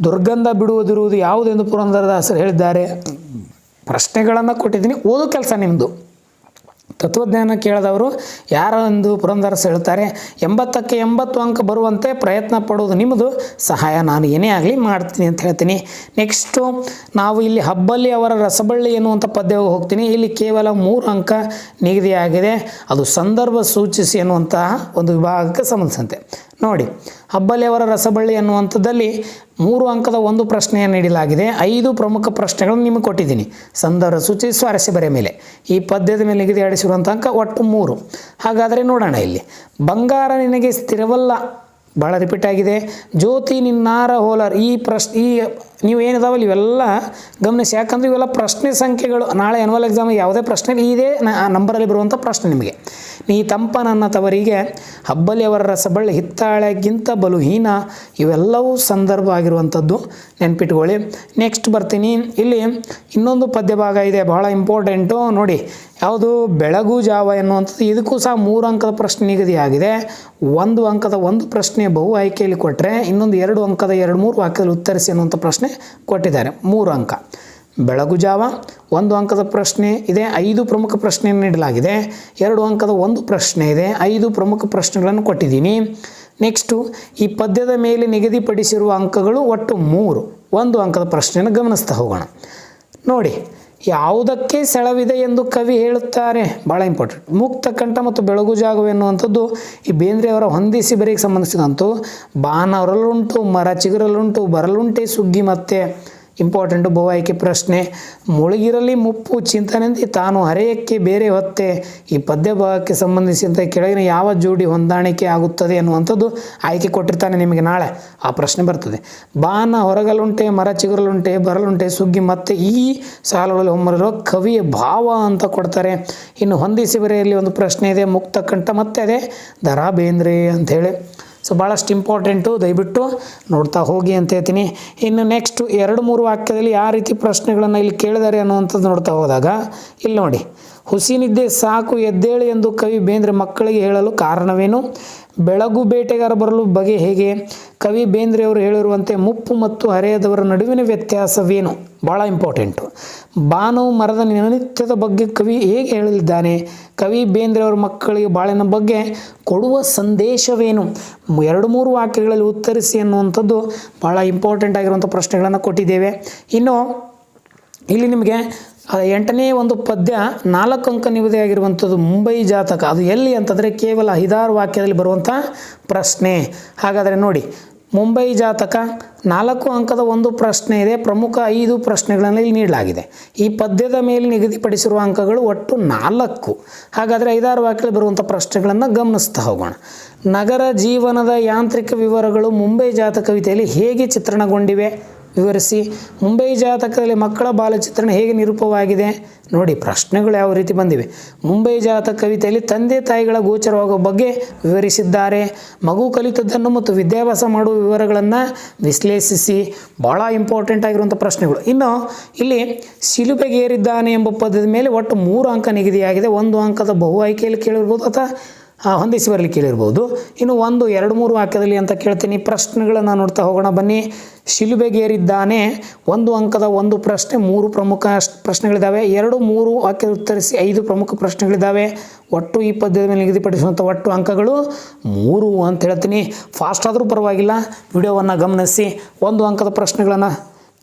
ದುರ್ಗಂಧ ಬಿಡುವುದಿರುವುದು ಯಾವುದೆಂದು ಪುರಂದರದಾಸರು ಹೇಳಿದ್ದಾರೆ. ಪ್ರಶ್ನೆಗಳನ್ನು ಕೊಟ್ಟಿದ್ದೀನಿ, ಓದೋ ಕೆಲಸ ನಿಮ್ಮದು. ತತ್ವಜ್ಞಾನ ಕೇಳಿದವರು ಯಾರೆಂದು ಪುರಂದರದಾಸರು ಹೇಳ್ತಾರೆ. 80ಕ್ಕೆ 80 ಅಂಕ ಬರುವಂತೆ ಪ್ರಯತ್ನ ಪಡೋದು ನಿಮ್ಮದು, ಸಹಾಯ ನಾನು ಏನೇ ಆಗಲಿ ಮಾಡ್ತೀನಿ ಅಂತ ಹೇಳ್ತೀನಿ. ನೆಕ್ಸ್ಟು ನಾವು ಇಲ್ಲಿ ಹಬ್ಬಲ್ಲಿ ಅವರ ರಸಬಳ್ಳಿ ಎನ್ನುವಂಥ ಪದ್ಯಕ್ಕೆ ಹೋಗ್ತೀನಿ. ಇಲ್ಲಿ ಕೇವಲ 3 ಅಂಕ ನಿಗದಿಯಾಗಿದೆ, ಅದು ಸಂದರ್ಭ ಸೂಚಿಸಿ ಎನ್ನುವಂತಹ ಒಂದು ವಿಭಾಗಕ್ಕೆ ಸಂಬಂಧಿಸಿದಂತೆ. ನೋಡಿ, ಹಬ್ಬಲ್ಲಿ ಅವರ ರಸಬಳ್ಳಿ ಎನ್ನುವಂಥದ್ದಲ್ಲಿ 3 ಅಂಕದ 1 ಪ್ರಶ್ನೆಯನ್ನು ನೀಡಲಾಗಿದೆ. 5 ಪ್ರಮುಖ ಪ್ರಶ್ನೆಗಳನ್ನು ನಿಮಗೆ ಕೊಟ್ಟಿದ್ದೀನಿ. ಸಂದರ್ಭ ಸೂಚಿ ಸ್ವಾರಸ್ಯ ಬರೆಯ ಮೇಲೆ ಈ ಪದ್ಯದ ಮೇಲೆ ನಿಗದಿಯಾಡಿಸಿರುವಂಥ ಅಂಕ ಒಟ್ಟು 3. ಹಾಗಾದರೆ ನೋಡೋಣ. ಇಲ್ಲಿ ಬಂಗಾರ ನಿನಗೆ ಸ್ಥಿರವಲ್ಲ ಭಾಳ ರಿಪೀಟ್ ಆಗಿದೆ. ಜ್ಯೋತಿ ನಿನ್ನಾರ ಹೋಲರ್ ಈ ನೀವು ಏನಿದಾವಲ್ಲ ಇವೆಲ್ಲ ಗಮನಿಸಿ, ಯಾಕಂದರೆ ಇವೆಲ್ಲ ಪ್ರಶ್ನೆ ಸಂಖ್ಯೆಗಳು. ನಾಳೆ ಆ್ಯನ್ಯುವಲ್ ಎಕ್ಸಾಮ್ ಯಾವುದೇ ಪ್ರಶ್ನೆ ಇದೇ ನಂಬರಲ್ಲಿ ಬರುವಂಥ ಪ್ರಶ್ನೆ ನಿಮಗೆ. ನೀ ತಂಪ ನನ್ನ ತವರಿಗೆ ಹಬ್ಬಲಿಯವರ ರಸಬಳ್ಳಿ ಹಿತ್ತಾಳೆಗಿಂತ ಬಲುಹೀನ, ಇವೆಲ್ಲವೂ ಸಂದರ್ಭ ಆಗಿರುವಂಥದ್ದು, ನೆನ್ಪಿಟ್ಕೊಳ್ಳಿ. ನೆಕ್ಸ್ಟ್ ಬರ್ತೀನಿ. ಇಲ್ಲಿ ಇನ್ನೊಂದು ಪದ್ಯ ಭಾಗ ಇದೆ, ಬಹಳ ಇಂಪಾರ್ಟೆಂಟು ನೋಡಿ. ಯಾವುದು? ಬೆಳಗು ಜಾವ ಎನ್ನುವಂಥದ್ದು. ಇದಕ್ಕೂ ಸಹ 3 ಅಂಕದ ಪ್ರಶ್ನೆ ನಿಗದಿಯಾಗಿದೆ. 1 ಅಂಕದ 1 ಪ್ರಶ್ನೆ ಬಹು ಆಯ್ಕೆಯಲ್ಲಿ ಕೊಟ್ಟರೆ, ಇನ್ನೊಂದು 2 ಅಂಕದ 2-3 ವಾಕ್ಯದಲ್ಲಿ ಉತ್ತರಿಸಿ ಅನ್ನುವಂಥ ಪ್ರಶ್ನೆ ಕೊಟ್ಟಿದ್ದಾರೆ. 3 ಅಂಕ ಬೆಳಗು ಜಾವ, 1 ಅಂಕದ ಪ್ರಶ್ನೆ ಇದೆ, 5 ಪ್ರಮುಖ ಪ್ರಶ್ನೆಯನ್ನು ನೀಡಲಾಗಿದೆ. 2 ಅಂಕದ 1 ಪ್ರಶ್ನೆ ಇದೆ, 5 ಪ್ರಮುಖ ಪ್ರಶ್ನೆಗಳನ್ನು ಕೊಟ್ಟಿದ್ದೀನಿ. ನೆಕ್ಸ್ಟು ಈ ಪದ್ಯದ ಮೇಲೆ ನಿಗದಿಪಡಿಸಿರುವ ಅಂಕಗಳು ಒಟ್ಟು 3. 1 ಅಂಕದ ಪ್ರಶ್ನೆಯನ್ನು ಗಮನಿಸ್ತಾ ಹೋಗೋಣ. ನೋಡಿ, ಯಾವುದಕ್ಕೆ ಸೆಳವಿದೆ ಎಂದು ಕವಿ ಹೇಳುತ್ತಾರೆ? ಭಾಳ ಇಂಪಾರ್ಟೆಂಟ್. ಮುಕ್ತ ಕಂಠ ಮತ್ತು ಬೆಳಗು ಜಾಗವು ಎನ್ನುವಂಥದ್ದು ಈ ಬೇಂದ್ರೆಯವರ ಹೊಂದಿಸಿ ಬರೆಗೆ ಸಂಬಂಧಿಸಿದಂತು. ಬಾನವರಲ್ಲುಂಟು, ಮರ ಚಿಗುರಲ್ಲುಂಟು, ಬರಲುಂಟೆ ಸುಗ್ಗಿ ಮತ್ತೆ. ಇಂಪಾರ್ಟೆಂಟು ಬಹು ಆಯ್ಕೆ ಪ್ರಶ್ನೆ. ಮುಳುಗಿರಲಿ ಮುಪ್ಪು ಚಿಂತನೆಂದು ತಾನು ಹರೆಯಕ್ಕೆ ಬೇರೆ ಹೊತ್ತೆ. ಈ ಪದ್ಯ ಭಾಗಕ್ಕೆ ಸಂಬಂಧಿಸಿದಂತೆ ಕೆಳಗಿನ ಯಾವ ಜೋಡಿ ಹೊಂದಾಣಿಕೆ ಆಗುತ್ತದೆ ಅನ್ನುವಂಥದ್ದು ಆಯ್ಕೆ ಕೊಟ್ಟಿರ್ತಾನೆ ನಿಮಗೆ. ನಾಳೆ ಆ ಪ್ರಶ್ನೆ ಬರ್ತದೆ. ಬಾನ ಹೊರಗಲುಂಟೆ, ಮರ ಚಿಗುರಲುಂಟೆ, ಬರಲುಂಟೆ ಸುಗ್ಗಿ ಮತ್ತೆ. ಈ ಸಾಲುಗಳಲ್ಲಿ ಹೊಮ್ಮರಿರುವ ಕವಿಯ ಭಾವ ಅಂತ ಕೊಡ್ತಾರೆ. ಇನ್ನು ಹೊಂದಿಸಿ ಬರೆಯಲ್ಲಿ ಒಂದು ಪ್ರಶ್ನೆ ಇದೆ, ಮುಕ್ತ ಕಂಠ, ಮತ್ತೆ ಅದೇ ದರಾ ಬೇಂದ್ರೆ ಅಂಥೇಳಿ. ಸೊ ಭಾಳಷ್ಟು ಇಂಪಾರ್ಟೆಂಟು, ದಯವಿಟ್ಟು ನೋಡ್ತಾ ಹೋಗಿ ಅಂತ ಹೇಳ್ತೀನಿ. ಇನ್ನು ನೆಕ್ಸ್ಟು 2-3 ವಾಕ್ಯದಲ್ಲಿ ಯಾವ ರೀತಿ ಪ್ರಶ್ನೆಗಳನ್ನು ಇಲ್ಲಿ ಕೇಳಿದ್ದಾರೆ ಅನ್ನುವಂಥದ್ದು ನೋಡ್ತಾ ಹೋದಾಗ ಇಲ್ಲಿ ನೋಡಿ, ಹುಸಿನಿದ್ದೆ ಸಾಕು ಎದ್ದೇಳಿ ಎಂದು ಕವಿ ಬೇಂದ್ರೆ ಮಕ್ಕಳಿಗೆ ಹೇಳಲು ಕಾರಣವೇನು? ಬೆಳಗು ಬೇಟೆಗಾರ ಬರಲು ಬಗೆ ಹೇಗೆ? ಕವಿ ಬೇಂದ್ರೆಯವರು ಹೇಳಿರುವಂತೆ ಮುಪ್ಪು ಮತ್ತು ಹರೆಯದವರ ನಡುವಿನ ವ್ಯತ್ಯಾಸವೇನು? ಭಾಳ ಇಂಪಾರ್ಟೆಂಟು. ಬಾನು ಮರದ ನಿತ್ಯದ ಬಗ್ಗೆ ಕವಿ ಹೇಗೆ ಹೇಳಲಿದ್ದಾನೆ? ಕವಿ ಬೇಂದ್ರೆಯವರ ಮಕ್ಕಳಿಗೆ ಬಾಳಿನ ಬಗ್ಗೆ ಕೊಡುವ ಸಂದೇಶವೇನು? 2-3 ವಾಕ್ಯಗಳಲ್ಲಿ ಉತ್ತರಿಸಿ ಅನ್ನುವಂಥದ್ದು ಭಾಳ ಇಂಪಾರ್ಟೆಂಟ್ ಆಗಿರುವಂಥ ಪ್ರಶ್ನೆಗಳನ್ನು ಕೊಟ್ಟಿದ್ದೇವೆ. ಇನ್ನು ಇಲ್ಲಿ ನಿಮಗೆ 8ನೇ ಒಂದು ಪದ್ಯ 4 ಅಂಕ ನಿಗದಿಯಾಗಿರುವಂಥದ್ದು ಮುಂಬೈ ಜಾತಕ. ಅದು ಎಲ್ಲಿ ಅಂತಂದರೆ ಕೇವಲ 5-6 ವಾಕ್ಯದಲ್ಲಿ ಬರುವಂಥ ಪ್ರಶ್ನೆ. ಹಾಗಾದರೆ ನೋಡಿ, ಮುಂಬೈ ಜಾತಕ 4 ಅಂಕದ 1 ಪ್ರಶ್ನೆ ಇದೆ. ಪ್ರಮುಖ 5 ಪ್ರಶ್ನೆಗಳನ್ನು ಇಲ್ಲಿ ನೀಡಲಾಗಿದೆ. ಈ ಪದ್ಯದ ಮೇಲೆ ನಿಗದಿಪಡಿಸಿರುವ ಅಂಕಗಳು ಒಟ್ಟು 4. ಹಾಗಾದರೆ 5-6 ವಾಕ್ಯದಲ್ಲಿ ಬರುವಂಥ ಪ್ರಶ್ನೆಗಳನ್ನು ಗಮನಿಸ್ತಾ ಹೋಗೋಣ. ನಗರ ಜೀವನದ ಯಾಂತ್ರಿಕ ವಿವರಗಳು ಮುಂಬೈ ಜಾತಕ ಕವಿತೆಯಲ್ಲಿ ಹೇಗೆ ಚಿತ್ರಣಗೊಂಡಿವೆ? ವಿವರಿಸಿ. ಮುಂಬೈ ಜಾತಕದಲ್ಲಿ ಮಕ್ಕಳ ಬಾಲಚಿತ್ರಣ ಹೇಗೆ ನಿರೂಪವಾಗಿದೆ? ನೋಡಿ, ಪ್ರಶ್ನೆಗಳು ಯಾವ ರೀತಿ ಬಂದಿವೆ. ಮುಂಬೈ ಜಾತಕ ಕವಿತೆಯಲ್ಲಿ ತಂದೆ ತಾಯಿಗಳ ಗೋಚರವಾಗುವ ಬಗ್ಗೆ ವಿವರಿಸಿದ್ದಾರೆ. ಮಗು ಕಲಿತದ್ದನ್ನು ಮತ್ತು ವಿದ್ಯಾಭ್ಯಾಸ ಮಾಡುವ ವಿವರಗಳನ್ನು ವಿಶ್ಲೇಷಿಸಿ. ಭಾಳ ಇಂಪಾರ್ಟೆಂಟ್ ಆಗಿರುವಂಥ ಪ್ರಶ್ನೆಗಳು. ಇನ್ನು ಇಲ್ಲಿ ಶಿಲುಬೆಗೇರಿದ್ದಾನೆ ಎಂಬ ಪದ್ಯದ ಮೇಲೆ ಒಟ್ಟು 3 ಅಂಕ ನಿಗದಿಯಾಗಿದೆ. 1 ಅಂಕದ ಬಹು ಆಯ್ಕೆಯಲ್ಲಿ ಕೇಳಿರ್ಬೋದು ಅಥವಾ ಹೊಂದಿಸಿ ಬರಲಿ ಕೇಳಿರ್ಬೋದು. ಇನ್ನು 1-2-3 ವಾಕ್ಯದಲ್ಲಿ ಅಂತ ಕೇಳ್ತೀನಿ. ಪ್ರಶ್ನೆಗಳನ್ನು ನೋಡ್ತಾ ಹೋಗೋಣ ಬನ್ನಿ. ಶಿಲುಬೆಗೇರಿದ್ದಾನೆ 1 ಅಂಕದ 1 ಪ್ರಶ್ನೆ, 3 ಪ್ರಮುಖ ಪ್ರಶ್ನೆಗಳಿದ್ದಾವೆ. 2-3 ವಾಕ್ಯ ಉತ್ತರಿಸಿ 5 ಪ್ರಮುಖ ಪ್ರಶ್ನೆಗಳಿದ್ದಾವೆ. ಒಟ್ಟು ಈ ಪದ್ಯದ ಮೇಲೆ ನಿಗದಿಪಡಿಸುವಂಥ ಒಟ್ಟು ಅಂಕಗಳು 3 ಅಂತ ಹೇಳ್ತೀನಿ. ಫಾಸ್ಟ್ ಆದರೂ ಪರವಾಗಿಲ್ಲ, ವಿಡಿಯೋವನ್ನು ಗಮನಿಸಿ. 1 ಅಂಕದ ಪ್ರಶ್ನೆಗಳನ್ನು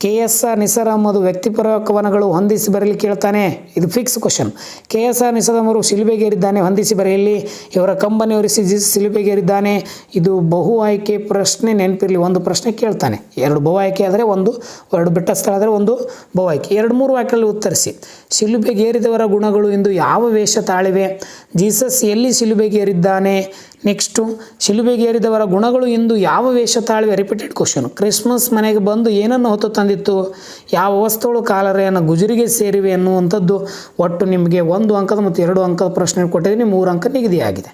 KSR ನಿಸಾರ್ ಅಹಮದ್ ವ್ಯಕ್ತಿಪರ ಕವನಗಳು ಹೊಂದಿಸಿ ಬರೆಯಲಿ ಕೇಳ್ತಾನೆ. ಇದು fix question. KSR Nisar Ahmed ಶಿಲುಬೆಗೇರಿದ್ದಾನೆ ಹೊಂದಿಸಿ ಬರೆಯಲಿ. ಇವರ ಕಂಬನಿ ಒರೆಸಿ ಶಿಲುಬೆಗೇರಿದ್ದಾನೆ. ಇದು ಬಹು ಆಯ್ಕೆ ಪ್ರಶ್ನೆ, ನೆನಪಿರಲಿ. 1 ಪ್ರಶ್ನೆ ಕೇಳ್ತಾನೆ. 2 ಬಹು ಆಯ್ಕೆ ಆದರೆ 1, 2 ಬಿಟ್ಟ ಸ್ಥಳ ಆದರೆ 1 ಬಹು ಆಯ್ಕೆ. 2-3 ವಾಕ್ಯದಲ್ಲಿ ಉತ್ತರಿಸಿ. ಶಿಲುಬೆಗೇರಿದವರ ಗುಣಗಳು ಇಂದು ಯಾವ ವೇಷ ತಾಳಿವೆ? ಜೀಸಸ್ ಎಲ್ಲಿ ಶಿಲುಬೆಗೇರಿದ್ದಾನೆ? ನೆಕ್ಸ್ಟು ಶಿಲುಬೆಗೇರಿದವರ ಗುಣಗಳು ಇಂದು ಯಾವ ವೇಷ ತಾಳಿವೆ? Repeated question. ಕ್ರಿಸ್ಮಸ್ ಮನೆಗೆ ಬಂದು ಏನನ್ನು ಹೊತ್ತು ತಂದಿತ್ತು? ಯಾವ ವಸ್ತುಗಳು ಕಾಲರೆಯನ್ನು ಗುಜರಿಗೆ ಸೇರಿವೆ ಅನ್ನುವಂಥದ್ದು ಒಟ್ಟು ನಿಮಗೆ 1 ಅಂಕದ ಮತ್ತು 2 ಅಂಕದ ಪ್ರಶ್ನೆ ಕೊಟ್ಟಿದ್ದೀನಿ. 3 ಅಂಕ ನಿಗದಿಯಾಗಿದೆ.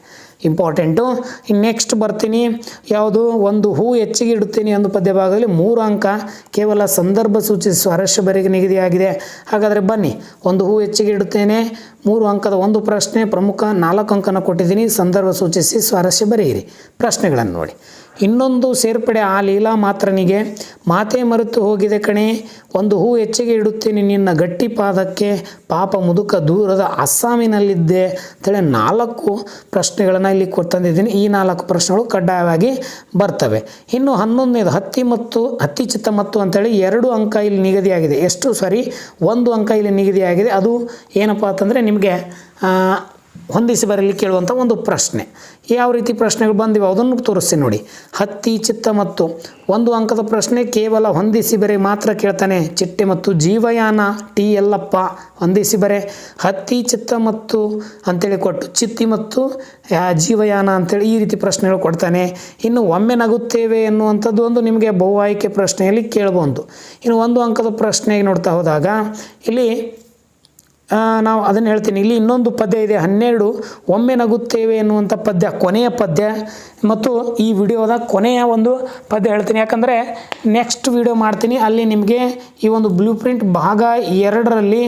ಇಂಪಾರ್ಟೆಂಟು. ಇನ್ನು ನೆಕ್ಸ್ಟ್ ಬರ್ತೀನಿ. ಯಾವುದು? ಒಂದು ಹೂ ಹೆಚ್ಚಿಗೆ ಇಡುತ್ತೇನೆ ಒಂದು ಪದ್ಯ ಭಾಗದಲ್ಲಿ 3 ಅಂಕ. ಕೇವಲ ಸಂದರ್ಭ ಸೂಚಿಸಿ ಸ್ವಾರಸ್ಯ ಬರೆಗೆ ನಿಗದಿಯಾಗಿದೆ. ಹಾಗಾದರೆ ಬನ್ನಿ, ಒಂದು ಹೂ ಹೆಚ್ಚಿಗೆ ಇಡುತ್ತೇನೆ 3 ಅಂಕದ 1 ಪ್ರಶ್ನೆ, ಪ್ರಮುಖ 4 ಅಂಕನ ಕೊಟ್ಟಿದ್ದೀನಿ. ಸಂದರ್ಭ ಸೂಚಿಸಿ ಸ್ವಾರಸ್ಯ ಬರೆಯಿರಿ. ಪ್ರಶ್ನೆಗಳನ್ನು ನೋಡಿ. ಇನ್ನೊಂದು ಸೇರ್ಪಡೆ ಆ ಲೀಲಾ ಮಾತ್ರನಿಗೆ ಮಾತೆ ಮರೆತು ಹೋಗಿದೆ ಕಣೆ. ಒಂದು ಹೂ ಹೆಚ್ಚಿಗೆ ಇಡುತ್ತೇನೆ ನಿನ್ನ ಗಟ್ಟಿ ಪಾದಕ್ಕೆ, ಪಾಪ ಮುದುಕ ದೂರದ ಅಸ್ಸಾಮಿನಲ್ಲಿದ್ದೆ ಅಂತೇಳಿ 4 ಪ್ರಶ್ನೆಗಳನ್ನು ಇಲ್ಲಿ ತಂದಿದ್ದೀನಿ. ಈ 4 ಪ್ರಶ್ನೆಗಳು ಕಡ್ಡಾಯವಾಗಿ ಬರ್ತವೆ. ಇನ್ನು 11ನೇದು ಹತ್ತಿ ಚಿತ್ತ ಮತ್ತು ಅಂತೇಳಿ 2 ಅಂಕ ಇಲ್ಲಿ ನಿಗದಿಯಾಗಿದೆ. 1 ಅಂಕ ಇಲ್ಲಿ ನಿಗದಿಯಾಗಿದೆ. ಅದು ಏನಪ್ಪ ಅಂತಂದರೆ ನಿಮಗೆ ಹೊಂದಿಸಿ ಬರಲಿ ಕೇಳುವಂಥ ಒಂದು ಪ್ರಶ್ನೆ. ಯಾವ ರೀತಿ ಪ್ರಶ್ನೆಗಳು ಬಂದಿವೆ ಅದನ್ನು ತೋರಿಸ್ತೀನಿ ನೋಡಿ. ಹತ್ತಿ, ಚಿತ್ತ ಮತ್ತು 1 ಅಂಕದ ಪ್ರಶ್ನೆ ಕೇವಲ ಹೊಂದಿಸಿ ಬರೆ ಮಾತ್ರ ಕೇಳ್ತಾನೆ. ಚಿಟ್ಟೆ ಮತ್ತು ಜೀವಯಾನ, ಟಿ ಯಲ್ಲಪ್ಪ ಹೊಂದಿಸಿ ಬರೆ. ಹತ್ತಿ, ಚಿತ್ತ ಮತ್ತು ಅಂತೇಳಿ ಕೊಟ್ಟು ಚಿತ್ತಿ ಮತ್ತು ಜೀವಯಾನ ಅಂತೇಳಿ ಈ ರೀತಿ ಪ್ರಶ್ನೆಗಳು ಕೊಡ್ತಾನೆ. ಇನ್ನು ಒಮ್ಮೆ ನಗುತ್ತೇವೆ ಎನ್ನುವಂಥದ್ದು ಒಂದು ನಿಮಗೆ ಬಹು ಆಯ್ಕೆ ಪ್ರಶ್ನೆಯಲ್ಲಿ ಕೇಳಬಹುದು. ಇನ್ನು 1 ಅಂಕದ ಪ್ರಶ್ನೆಗೆ ನೋಡ್ತಾ ಹೋದಾಗ ಇಲ್ಲಿ ನಾವು ಅದನ್ನು ಹೇಳ್ತೀನಿ. ಇಲ್ಲಿ ಇನ್ನೊಂದು ಪದ್ಯ ಇದೆ 12 ಒಮ್ಮೆ ನಗುತ್ತೇವೆ ಎನ್ನುವಂಥ ಪದ್ಯ ಕೊನೆಯ ಪದ್ಯ ಮತ್ತು ಈ ವಿಡಿಯೋದ ಕೊನೆಯ ಒಂದು ಪದ್ಯ ಹೇಳ್ತೀನಿ. ಯಾಕಂದರೆ ನೆಕ್ಸ್ಟ್ ವಿಡಿಯೋ ಮಾಡ್ತೀನಿ, ಅಲ್ಲಿ ನಿಮಗೆ ಈ ಒಂದು ಬ್ಲೂ ಪ್ರಿಂಟ್ ಭಾಗ 2ರಲ್ಲಿ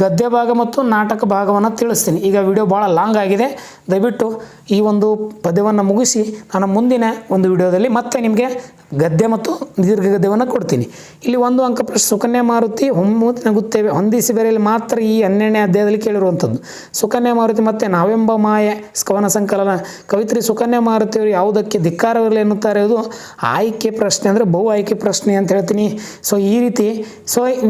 ಗದ್ಯ ಭಾಗ ಮತ್ತು ನಾಟಕ ಭಾಗವನ್ನು ತಿಳಿಸ್ತೀನಿ. ಈಗ ವಿಡಿಯೋ ಭಾಳ ಲಾಂಗ್ ಆಗಿದೆ, ದಯವಿಟ್ಟು ಈ ಒಂದು ಪದ್ಯವನ್ನು ಮುಗಿಸಿ ನಾನು ಮುಂದಿನ ಒಂದು ವಿಡಿಯೋದಲ್ಲಿ ಮತ್ತೆ ನಿಮಗೆ ಗದ್ಯ ಮತ್ತು ದೀರ್ಘ ಗದ್ಯವನ್ನು ಕೊಡ್ತೀನಿ. ಇಲ್ಲಿ 1 ಅಂಕ ಪ್ರಶ್ನೆ ಸುಕನ್ಯಾ ಮಾರುತಿ ಒಮ್ಮೆ ನಗುತ್ತೇವೆ ಹೊಂದಿಸಿ ಬರೆಯಲು ಮಾತ್ರ ಈ 12ನೇ ಅಧ್ಯಾಯದಲ್ಲಿ ಕೇಳಿರುವಂಥದ್ದು. ಸುಕನ್ಯಾ ಮಾರುತಿ ಮತ್ತು ನಾವೆಂಬ ಮಾಯೆ ಕವನ ಸಂಕಲನ. ಕವಿತ್ರಿ ಸುಕನ್ಯಾ ಮಾರುತಿಯವರು ಯಾವುದಕ್ಕೆ ಧಿಕ್ಕಾರವಿರಲಿ ಎನ್ನುತ್ತಾರೆ, ಇದು ಆಯ್ಕೆ ಪ್ರಶ್ನೆ, ಅಂದರೆ ಬಹು ಆಯ್ಕೆ ಪ್ರಶ್ನೆ ಅಂತ ಹೇಳ್ತೀನಿ. ಸೊ ಈ ರೀತಿ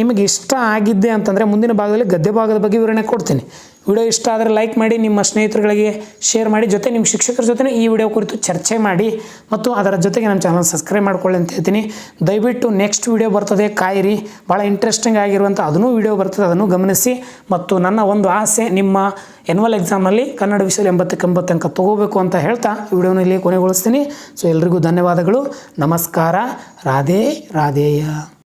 ನಿಮಗೆ ಇಷ್ಟ ಆಗಿದ್ದೆ ಅಂತಂದರೆ ಮುಂದಿನ ಭಾಗದಲ್ಲಿ ಗದ್ಯ ಭಾಗದ ಬಗ್ಗೆ ವಿವರಣೆ ಕೊಡ್ತೀನಿ. ವಿಡಿಯೋ ಇಷ್ಟ ಆದರೆ ಲೈಕ್ ಮಾಡಿ, ನಿಮ್ಮ ಸ್ನೇಹಿತರುಗಳಿಗೆ ಶೇರ್ ಮಾಡಿ, ಜೊತೆ ನಿಮ್ಮ ಶಿಕ್ಷಕರ ಜೊತೆ ಈ ವಿಡಿಯೋ ಕುರಿತು ಚರ್ಚೆ ಮಾಡಿ ಮತ್ತು ಅದರ ಜೊತೆಗೆ ನಮ್ಮ ಚಾನಲ್ ಸಬ್ಸ್ಕ್ರೈಬ್ ಮಾಡ್ಕೊಳ್ಳಿ ಅಂತ ಹೇಳ್ತೀನಿ. ದಯವಿಟ್ಟು ನೆಕ್ಸ್ಟ್ ವಿಡಿಯೋ ಬರ್ತದೆ, ಕಾಯಿರಿ. ಭಾಳ ಇಂಟ್ರೆಸ್ಟಿಂಗ್ ಆಗಿರುವಂಥ ಅದನ್ನು ವಿಡಿಯೋ ಬರ್ತದೆ, ಅದನ್ನು ಗಮನಿಸಿ. ಮತ್ತು ನನ್ನ ಒಂದು ಆಸೆ ನಿಮ್ಮ ಎನ್ಯುವಲ್ ಎಕ್ಸಾಮ್ನಲ್ಲಿ ಕನ್ನಡ ವಿಷಯದಲ್ಲಿ 80 ಅಂಕ ತೊಗೋಬೇಕು ಅಂತ ಹೇಳ್ತಾ ವಿಡಿಯೋನ ಇಲ್ಲಿ ಕೊನೆಗೊಳಿಸ್ತೀನಿ. ಸೊ ಎಲ್ರಿಗೂ ಧನ್ಯವಾದಗಳು, ನಮಸ್ಕಾರ, ರಾಧೇ ರಾಧೇಯ.